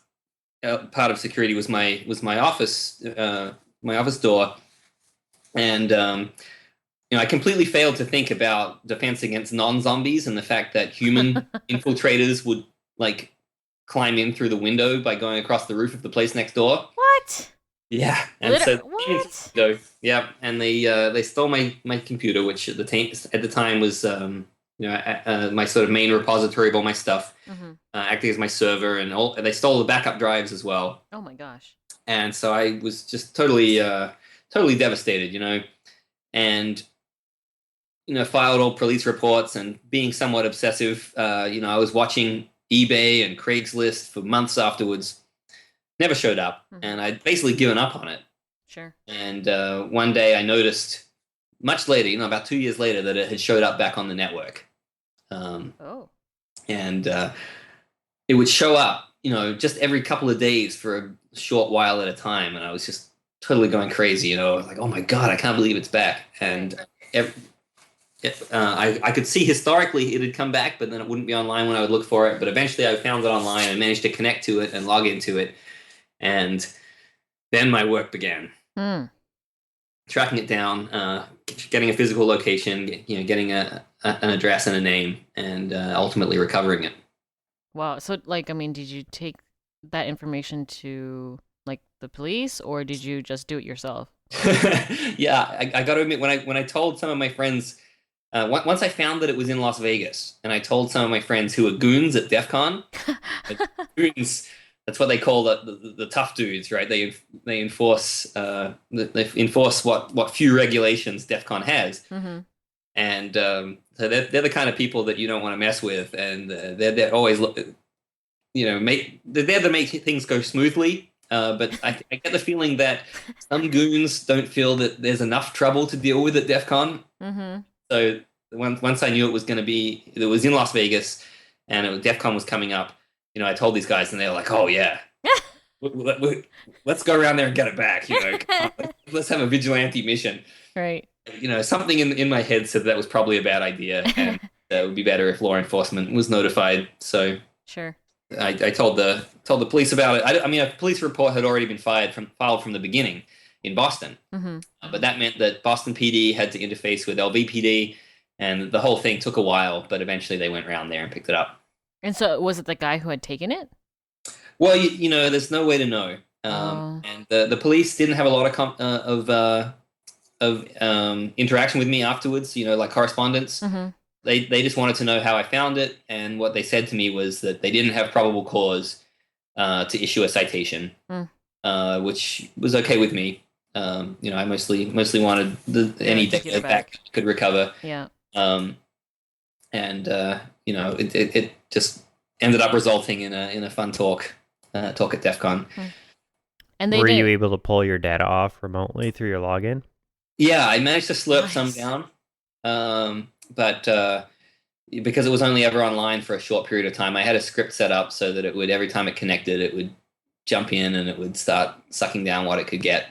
part of security was my office door, and I completely failed to think about defense against non-zombies and the fact that human infiltrators would like climb in through the window by going across the roof of the place next door. What? Yeah, and What? yeah, and they stole my computer, which at the time was my sort of main repository of all my stuff, acting as my server, and they stole the backup drives as well. Oh my gosh! And so I was just totally devastated, and filed all police reports, and being somewhat obsessive, I was watching eBay and Craigslist for months afterwards. Never showed up, and I'd basically given up on it. Sure. And one day I noticed, much later, about 2 years later, that it had showed up back on the network. And it would show up, just every couple of days for a short while at a time, and I was just totally going crazy. Like, oh my god, I can't believe it's back. And I could see historically it had come back, but then it wouldn't be online when I would look for it. But eventually I found it online and managed to connect to it and log into it. And then my work began. Tracking it down, getting a physical location, getting an address and a name, and ultimately recovering it. Wow. So, did you take that information to the police, or did you just do it yourself? Yeah, I got to admit, when I told some of my friends, once I found that it was in Las Vegas, and I told some of my friends who were goons at DEF CON, goons. That's what they call the tough dudes, right? They enforce what few regulations DEF CON has, and so they're the kind of people that you don't want to mess with, and they're always they're there to make things go smoothly. But I get the feeling that some goons don't feel that there's enough trouble to deal with at DEF CON. So once I knew it was in Las Vegas, and DEF CON was coming up. I told these guys, and they were like, "Oh yeah, let's go around there and get it back." Let's have a vigilante mission. Right. Something in my head said that was probably a bad idea, and it would be better if law enforcement was notified. So sure. I told the police about it. A police report had already been filed from the beginning in Boston, but that meant that Boston PD had to interface with LVPD, and the whole thing took a while. But eventually, they went around there and picked it up. And so, was it the guy who had taken it? Well, there's no way to know. And the police didn't have a lot of interaction with me afterwards. Like correspondence. They just wanted to know how I found it, and what they said to me was that they didn't have probable cause to issue a citation, which was okay with me. I mostly wanted any data back could recover. Yeah. It just ended up resulting in a fun talk at DEF CON. And were you able to pull your data off remotely through your login? Yeah, I managed to slurp some down, but because it was only ever online for a short period of time, I had a script set up so that it would, every time it connected, it would jump in and it would start sucking down what it could get.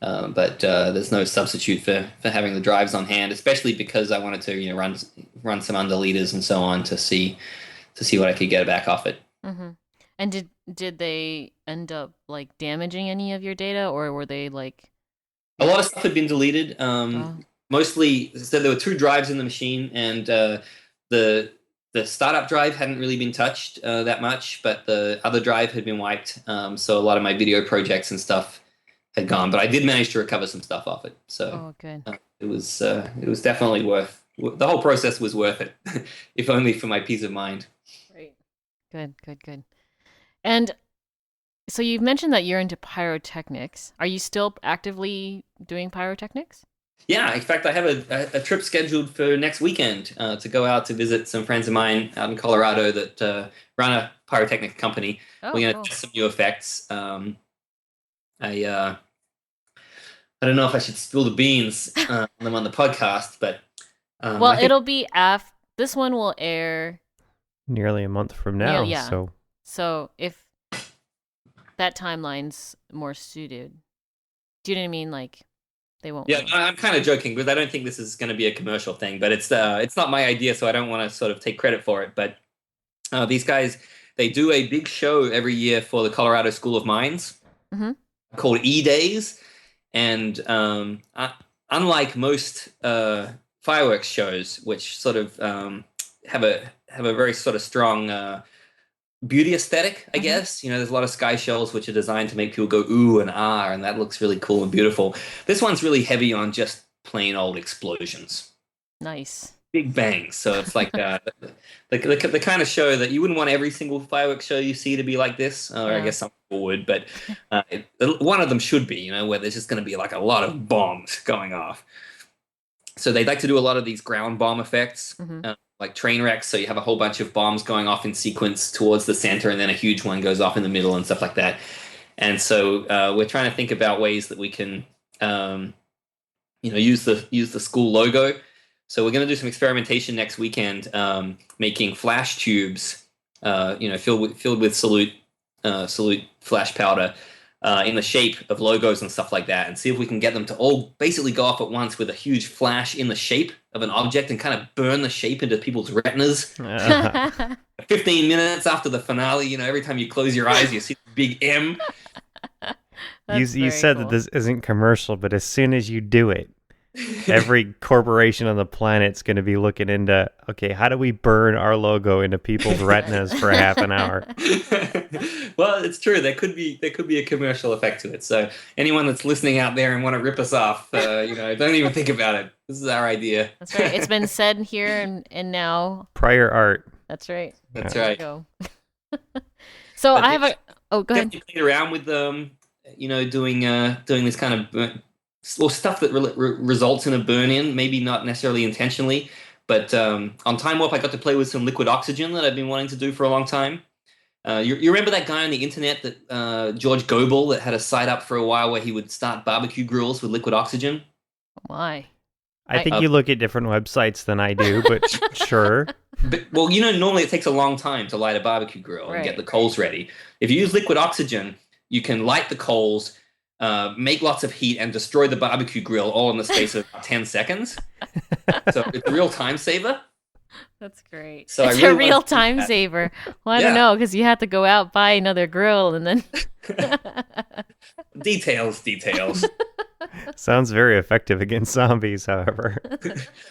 But there's no substitute for having the drives on hand, especially because I wanted to run some undeleters and so on to see what I could get back off it. And did they end up damaging any of your data, or were they a lot of stuff had been deleted. Mostly, so there were 2 drives in the machine, and the startup drive hadn't really been touched that much, but the other drive had been wiped. So a lot of my video projects and stuff had gone, but I did manage to recover some stuff off it. So Oh, good. it was definitely worth. The whole process was worth it, if only for my peace of mind. Right. Good. And so you've mentioned that you're into pyrotechnics. Are you still actively doing pyrotechnics? Yeah, in fact, I have a trip scheduled for next weekend to go out to visit some friends of mine out in Colorado that run a pyrotechnic company. Oh, We're going to cool. test some new effects. I don't know if I should spill the beans on them on the podcast, but Well, I think it'll be after this one will air. Nearly a month from now. Yeah. So So if that timeline's more suited, do you know what I mean? Like they won't. yeah, I'm kind of joking because I don't think this is going to be a commercial thing, but it's not my idea, so I don't want to sort of take credit for it. But these guys, they do a big show every year for the Colorado School of Mines called E-Days, and unlike most fireworks shows, which sort of have a very sort of strong beauty aesthetic, I guess. You know, there's a lot of sky shells which are designed to make people go ooh and ah, and that looks really cool and beautiful. This one's really heavy on just plain old explosions, Nice. big bangs. So it's like the kind of show that you wouldn't want every single fireworks show you see to be like this, or I Yeah. guess some people would, but one of them should be, you know, where there's just going to be like a lot of bombs going off. So they like to do a lot of these ground bomb effects, like train wrecks. So you have a whole bunch of bombs going off in sequence towards the center, and then a huge one goes off in the middle and stuff like that. And so we're trying to think about ways that we can, use the school logo. So we're going to do some experimentation next weekend, making flash tubes, filled with salute flash powder. In the shape of logos and stuff like that, and see if we can get them to all basically go off at once with a huge flash in the shape of an object and kind of burn the shape into people's retinas. 15 minutes after the finale, you know, every time you close your eyes, you see the big M. you said that this isn't commercial, but as soon as you do it, every corporation on the planet's going to be looking into, okay, how do we burn our logo into people's retinas for half an hour? Well, it's true. There could be a commercial effect to it. So anyone that's listening out there and want to rip us off, don't even think about it. This is our idea. That's right. It's been said here and now. Prior art. That's right. That's There right. you go. So I have a. Oh, go ahead. Definitely played around with doing this kind of stuff that results in a burn-in, maybe not necessarily intentionally, but on Time Warp I got to play with some liquid oxygen that I've been wanting to do for a long time. You remember that guy on the internet, that George Goebel, that had a site up for a while where he would start barbecue grills with liquid oxygen? Why? I think you look at different websites than I do, but sure. But, well, normally it takes a long time to light a barbecue grill and get the coals ready. If you use liquid oxygen, you can light the coals, make lots of heat, and destroy the barbecue grill all in the space of 10 seconds. So it's a real time saver. That's great. So it's a real time saver. Well, I don't know, because you have to go out, buy another grill, and then... Details. Sounds very effective against zombies, however.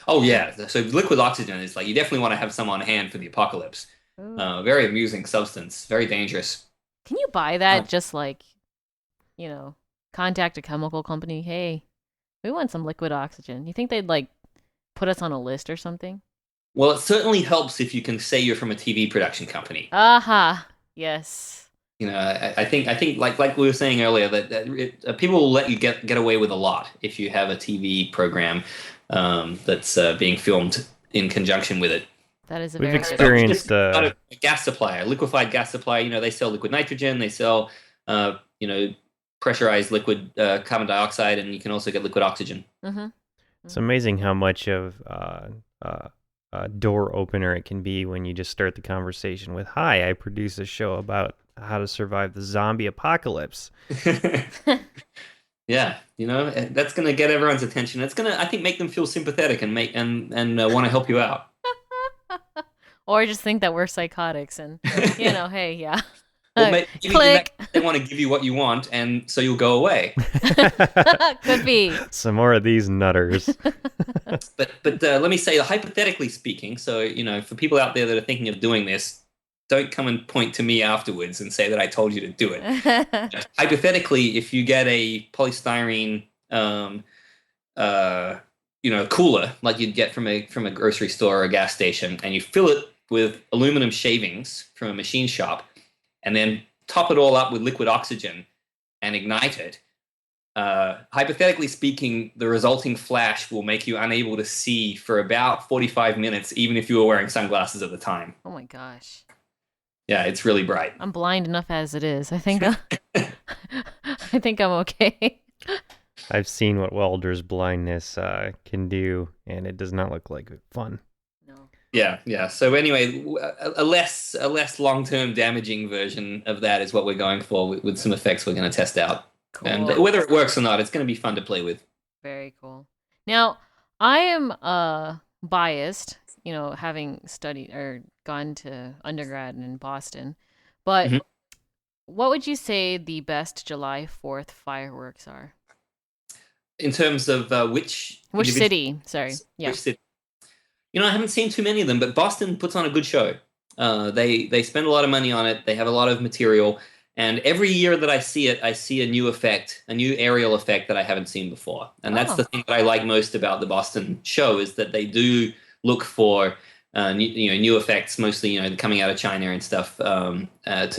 Oh, yeah. So liquid oxygen is like, you definitely want to have some on hand for the apocalypse. Very amusing substance. Very dangerous. Can you buy that just like, contact a chemical company? Hey, we want some liquid oxygen. You think they'd like put us on a list or something? Well, it certainly helps if you can say you're from a TV production company. Aha. Yes. I think like we were saying earlier, that people will let you get away with a lot if you have a TV program that's being filmed in conjunction with it. That is We've very experienced a gas supplier, liquefied gas supply. They sell liquid nitrogen, they sell pressurized liquid carbon dioxide, and you can also get liquid oxygen. Mm-hmm. It's amazing how much of a door opener it can be when you just start the conversation with, "Hi, I produce a show about how to survive the zombie apocalypse." Yeah, that's going to get everyone's attention. It's going to, I think, make them feel sympathetic and want to help you out. Or just think that we're psychotics and, hey, yeah. Well, maybe Click. they want to give you what you want, and so you'll go away. Could be. Some more of these nutters. But let me say, hypothetically speaking, so, for people out there that are thinking of doing this, don't come and point to me afterwards and say that I told you to do it. Hypothetically, if you get a polystyrene, cooler like you'd get from a grocery store or a gas station, and you fill it with aluminum shavings from a machine shop, and then top it all up with liquid oxygen and ignite it. Hypothetically speaking, the resulting flash will make you unable to see for about 45 minutes, even if you were wearing sunglasses at the time. Oh my gosh. Yeah, it's really bright. I'm blind enough as it is. I think I think I'm okay. I've seen what welder's blindness can do, and it does not look like fun. No. Yeah. So anyway, a less long-term damaging version of that is what we're going for with some effects we're going to test out. Cool. And whether it works or not, it's going to be fun to play with. Very cool. Now, I am biased, having studied or gone to undergrad in Boston. But what would you say the best July 4th fireworks are? In terms of which city? Sorry. Yeah. Which city? I haven't seen too many of them, but Boston puts on a good show. They spend a lot of money on it. They have a lot of material. And every year that I see it, I see a new effect, a new aerial effect that I haven't seen before. And that's the thing that I like most about the Boston show, is that they do look for new effects, mostly coming out of China and stuff to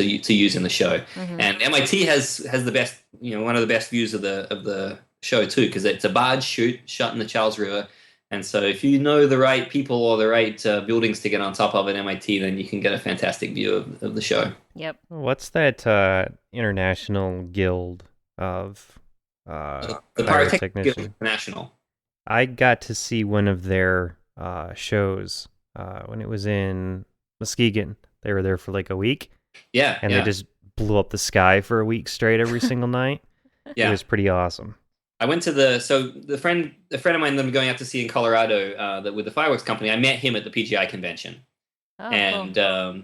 use in the show. Mm-hmm. And MIT has the best, one of the best views of the show too, because it's a barge shot in the Charles River. And so if you know the right people or the right buildings to get on top of at MIT, then you can get a fantastic view of the show. Yep. What's that international guild of the Pyrotechnic Guild International? I got to see one of their shows when it was in Muskegon. They were there for like a week. Yeah. And they just blew up the sky for a week straight every single night. Yeah. It was pretty awesome. I went to the friend of mine that I'm going out to see in Colorado with the fireworks company. I met him at the PGI convention, and cool.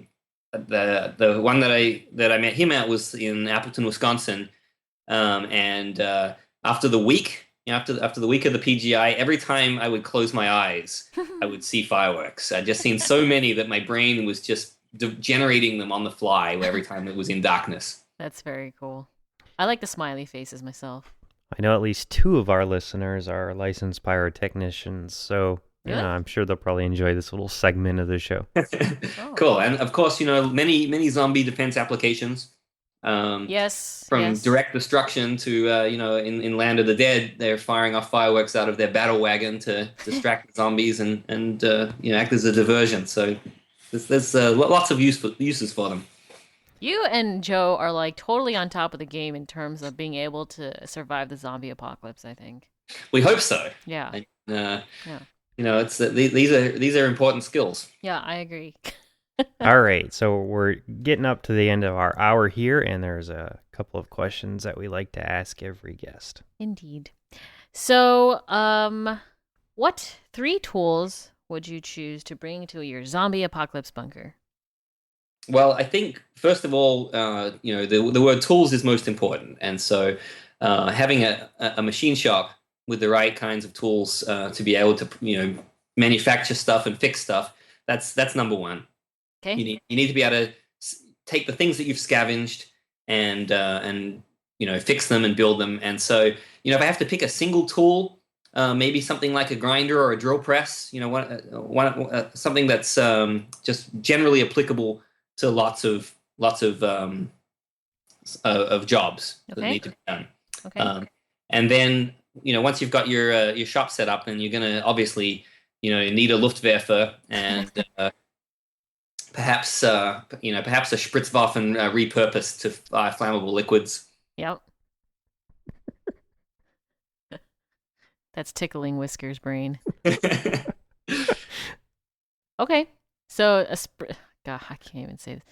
The one that I met him at was in Appleton, Wisconsin. And after the week, after the week of the PGI, every time I would close my eyes, I would see fireworks. I'd just seen so many that my brain was just generating them on the fly every time it was in darkness. That's very cool. I like the smiley faces myself. I know at least 2 of our listeners are licensed pyrotechnicians, so really? I'm sure they'll probably enjoy this little segment of the show. Cool. And of course, many zombie defense applications. Yes. From direct destruction to, in Land of the Dead, they're firing off fireworks out of their battle wagon to distract the zombies and act as a diversion. So there's lots of uses for them. You and Joe are like totally on top of the game in terms of being able to survive the zombie apocalypse, I think. We hope so. Yeah. It's these are important skills. Yeah, I agree. All right, so we're getting up to the end of our hour here, and there's a couple of questions that we like to ask every guest. Indeed. So, what 3 tools would you choose to bring to your zombie apocalypse bunker? Well, I think first of all, the word tools is most important, and so having a machine shop with the right kinds of tools to be able to manufacture stuff and fix stuff, that's number one. Okay. You need to be able to take the things that you've scavenged and fix them and build them. And so if I have to pick a single tool, maybe something like a grinder or a drill press, something that's just generally applicable to lots of jobs that need to be done. Okay. And then once you've got your shop set up, then you're going to obviously need a Luftwaffe and perhaps a Spritzwaffen repurposed to flammable liquids. Yep. That's tickling Whisker's brain. Okay, so God, I can't even say this.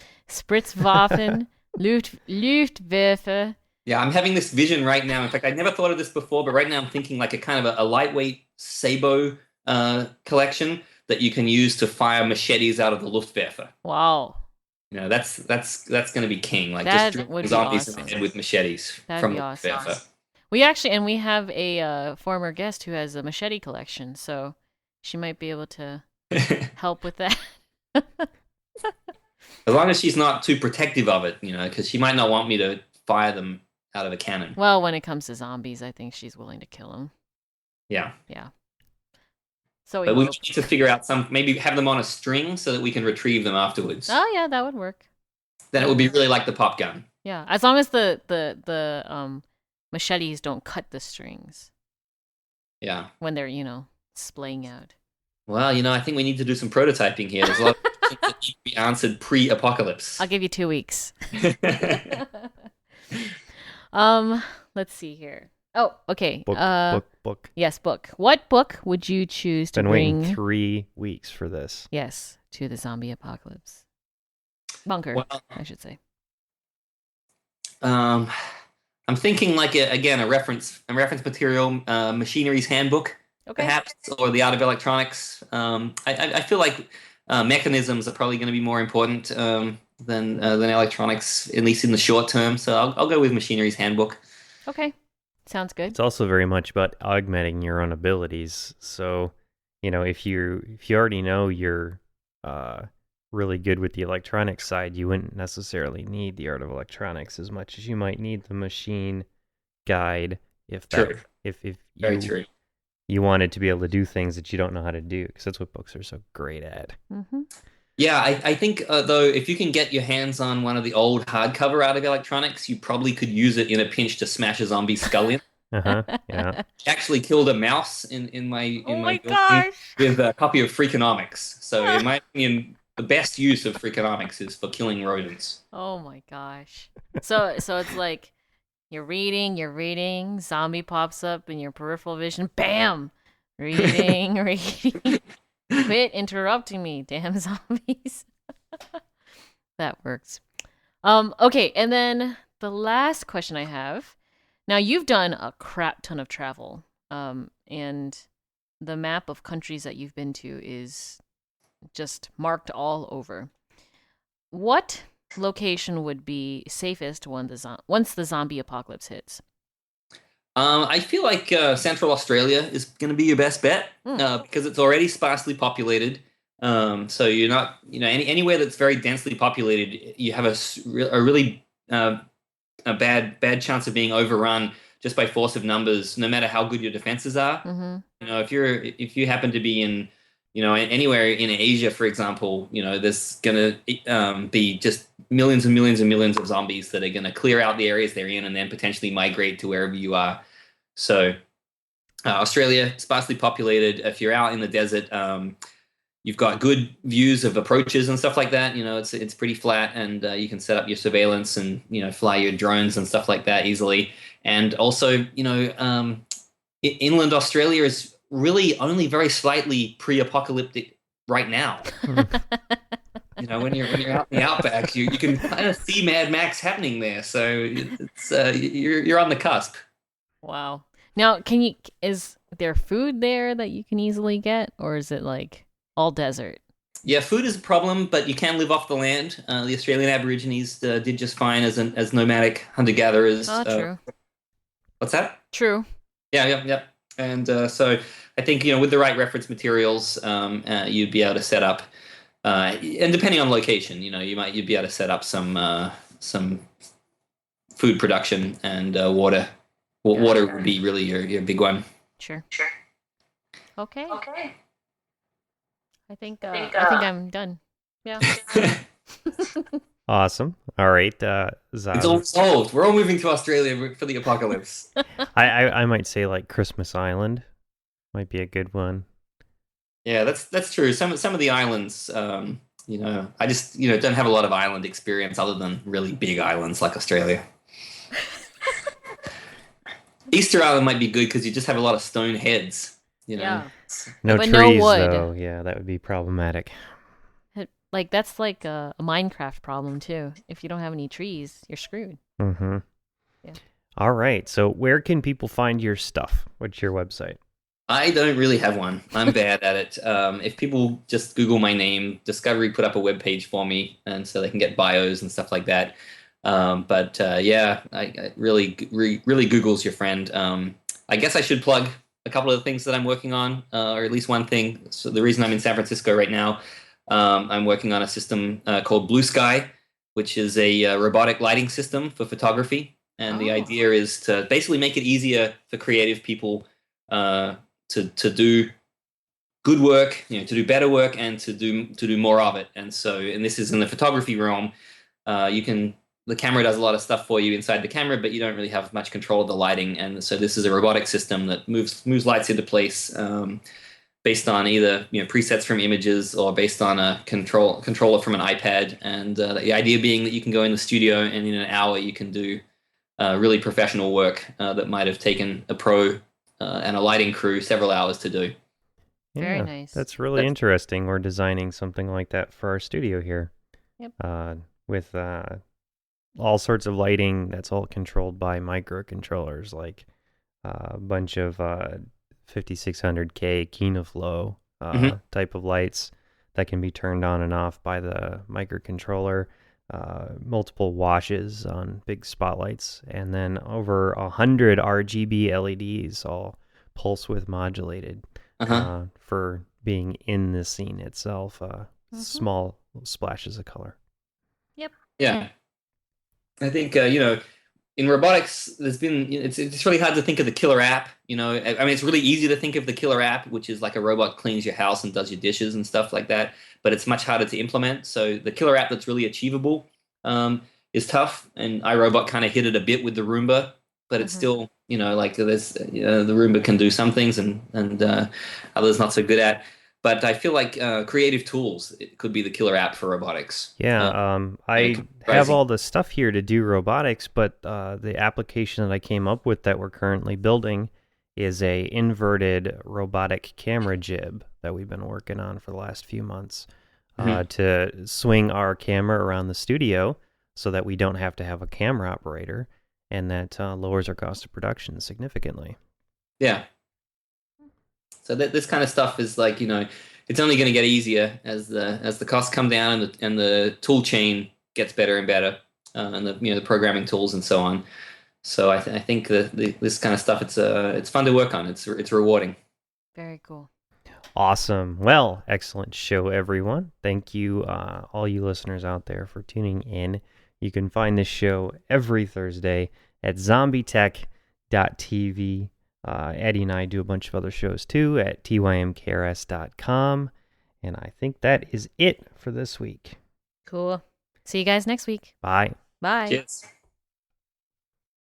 Spritzwaffen, Luftwaffe. Yeah, I'm having this vision right now. In fact, I'd never thought of this before, but right now I'm thinking like a kind of a lightweight Sabo collection that you can use to fire machetes out of the Luftwaffe. Wow. That's going to be king. Like that just would zombies be awesome. in the head with machetes. That'd from be awesome. Luftwaffe. We have a former guest who has a machete collection, so she might be able to help with that. As long as she's not too protective of it, because she might not want me to fire them out of a cannon. Well, when it comes to zombies, I think she's willing to kill them. Yeah. Yeah. So But we need to figure out maybe have them on a string so that we can retrieve them afterwards. Oh yeah, that would work. Then it would be really like the pop gun. Yeah, as long as the machetes don't cut the strings. Yeah. When they're, splaying out. Well, I think we need to do some prototyping here. There's a lot of questions that need to be answered pre-apocalypse. I'll give you 2 weeks. Let's see here. Oh, okay. Book. Yes, book. What book would you choose to bring? Waiting 3 weeks for this. Yes, to the zombie apocalypse. Bunker, well, I should say. I'm thinking like a reference material, Machinery's Handbook, perhaps, or The Art of Electronics. I feel like mechanisms are probably going to be more important than electronics, at least in the short term. So I'll go with Machinery's Handbook. Okay, sounds good. It's also very much about augmenting your own abilities. So, if you already know you're really good with the electronics side, you wouldn't necessarily need the art of electronics as much as you might need the machine guide if you wanted to be able to do things that you don't know how to do, because that's what books are so great at. Mm-hmm. Yeah, I think, though, if you can get your hands on one of the old hardcover Art of Electronics, you probably could use it in a pinch to smash a zombie skull in. Yeah. Actually killed a mouse in my gosh, with a copy of Freakonomics. So in my opinion, the best use of Freakonomics is for killing rodents. Oh my gosh. So it's like you're reading, zombie pops up in your peripheral vision, bam! Reading. Quit interrupting me, damn zombies. That works. Okay, and then the last question I have. Now, you've done a crap ton of travel, and the map of countries that you've been to is just marked all over. What location would be safest once the zombie apocalypse hits? I feel like Central Australia is going to be your best bet because it's already sparsely populated. So you're not, anywhere that's very densely populated, you have a really a bad chance of being overrun just by force of numbers, no matter how good your defenses are. Mm-hmm. If you happen to be in, anywhere in Asia, for example, there's going to be just millions and millions and millions of zombies that are going to clear out the areas they're in and then potentially migrate to wherever you are. So Australia, sparsely populated. If you're out in the desert, you've got good views of approaches and stuff like that. It's pretty flat, and you can set up your surveillance and fly your drones and stuff like that easily. And also, inland Australia is really only very slightly pre-apocalyptic right now. When you're out in the outback, you can kind of see Mad Max happening there. So it's you're on the cusp. Wow. Now, is there food there that you can easily get, or is it like all desert? Yeah, food is a problem, but you can live off the land. The Australian Aborigines did just fine as nomadic hunter-gatherers. Oh, true. What's that? True. Yeah. And so I think, with the right reference materials, you'd be able to set up, and depending on location, you'd be able to set up some food production and water. Water would be really your big one. Sure. Okay. I think I'm done. Yeah. Awesome. All right. It's all solved. We're all moving to Australia for the apocalypse. I might say like Christmas Island might be a good one. Yeah, that's true. Some of the islands, I just don't have a lot of island experience other than really big islands like Australia. Easter Island might be good because you just have a lot of stone heads. Yeah. No but trees, no wood. though. Yeah, that would be problematic. That's like a Minecraft problem too. If you don't have any trees, you're screwed. Mm-hmm. Yeah. All right. So where can people find your stuff? What's your website? I don't really have one. I'm bad at it. If people just Google my name, Discovery put up a webpage for me, and so they can get bios and stuff like that. I really Google's your friend. I guess I should plug a couple of the things that I'm working on, or at least one thing. So the reason I'm in San Francisco right now, I'm working on a system called Blue Sky, which is a robotic lighting system for photography. And the idea is to basically make it easier for creative people to do good work, to do better work, and to do more of it. And this is in the photography realm. The camera does a lot of stuff for you inside the camera, but you don't really have much control of the lighting. And so this is a robotic system that moves lights into place based on either presets from images or based on a controller from an iPad. And the idea being that you can go in the studio and in an hour you can do really professional work that might have taken a pro and a lighting crew several hours to do. Yeah, very nice. That's really interesting. We're designing something like that for our studio here. Yep. With all sorts of lighting that's all controlled by microcontrollers, like a bunch of 5600K KinoFlow type of lights that can be turned on and off by the microcontroller. Multiple washes on big spotlights, and then over 100 RGB LEDs, all pulse width modulated for being in the scene itself. Small splashes of color. Yep. Yeah. I think in robotics, it's really hard to think of the killer app. I mean, it's really easy to think of the killer app, which is like a robot cleans your house and does your dishes and stuff like that. But it's much harder to implement. So the killer app that's really achievable is tough. And iRobot kind of hit it a bit with the Roomba, but it's still like there's the Roomba can do some things and others not so good at. But I feel like creative tools it could be the killer app for robotics. Yeah, I have all the stuff here to do robotics, but the application that I came up with that we're currently building is a inverted robotic camera jib that we've been working on for the last few months to swing our camera around the studio so that we don't have to have a camera operator, and that lowers our cost of production significantly. Yeah. So this kind of stuff is like, it's only going to get easier as the costs come down and the tool chain gets better and better, and the programming tools and so on. So I think this kind of stuff it's fun to work on. It's rewarding. Very cool. Awesome. Well, excellent show, everyone. Thank you, all you listeners out there, for tuning in. You can find this show every Thursday at ZombieTech.tv. Eddie and I do a bunch of other shows too at tymkrs.com. And I think that is it for this week. Cool. See you guys next week. Bye. Bye. Cheers.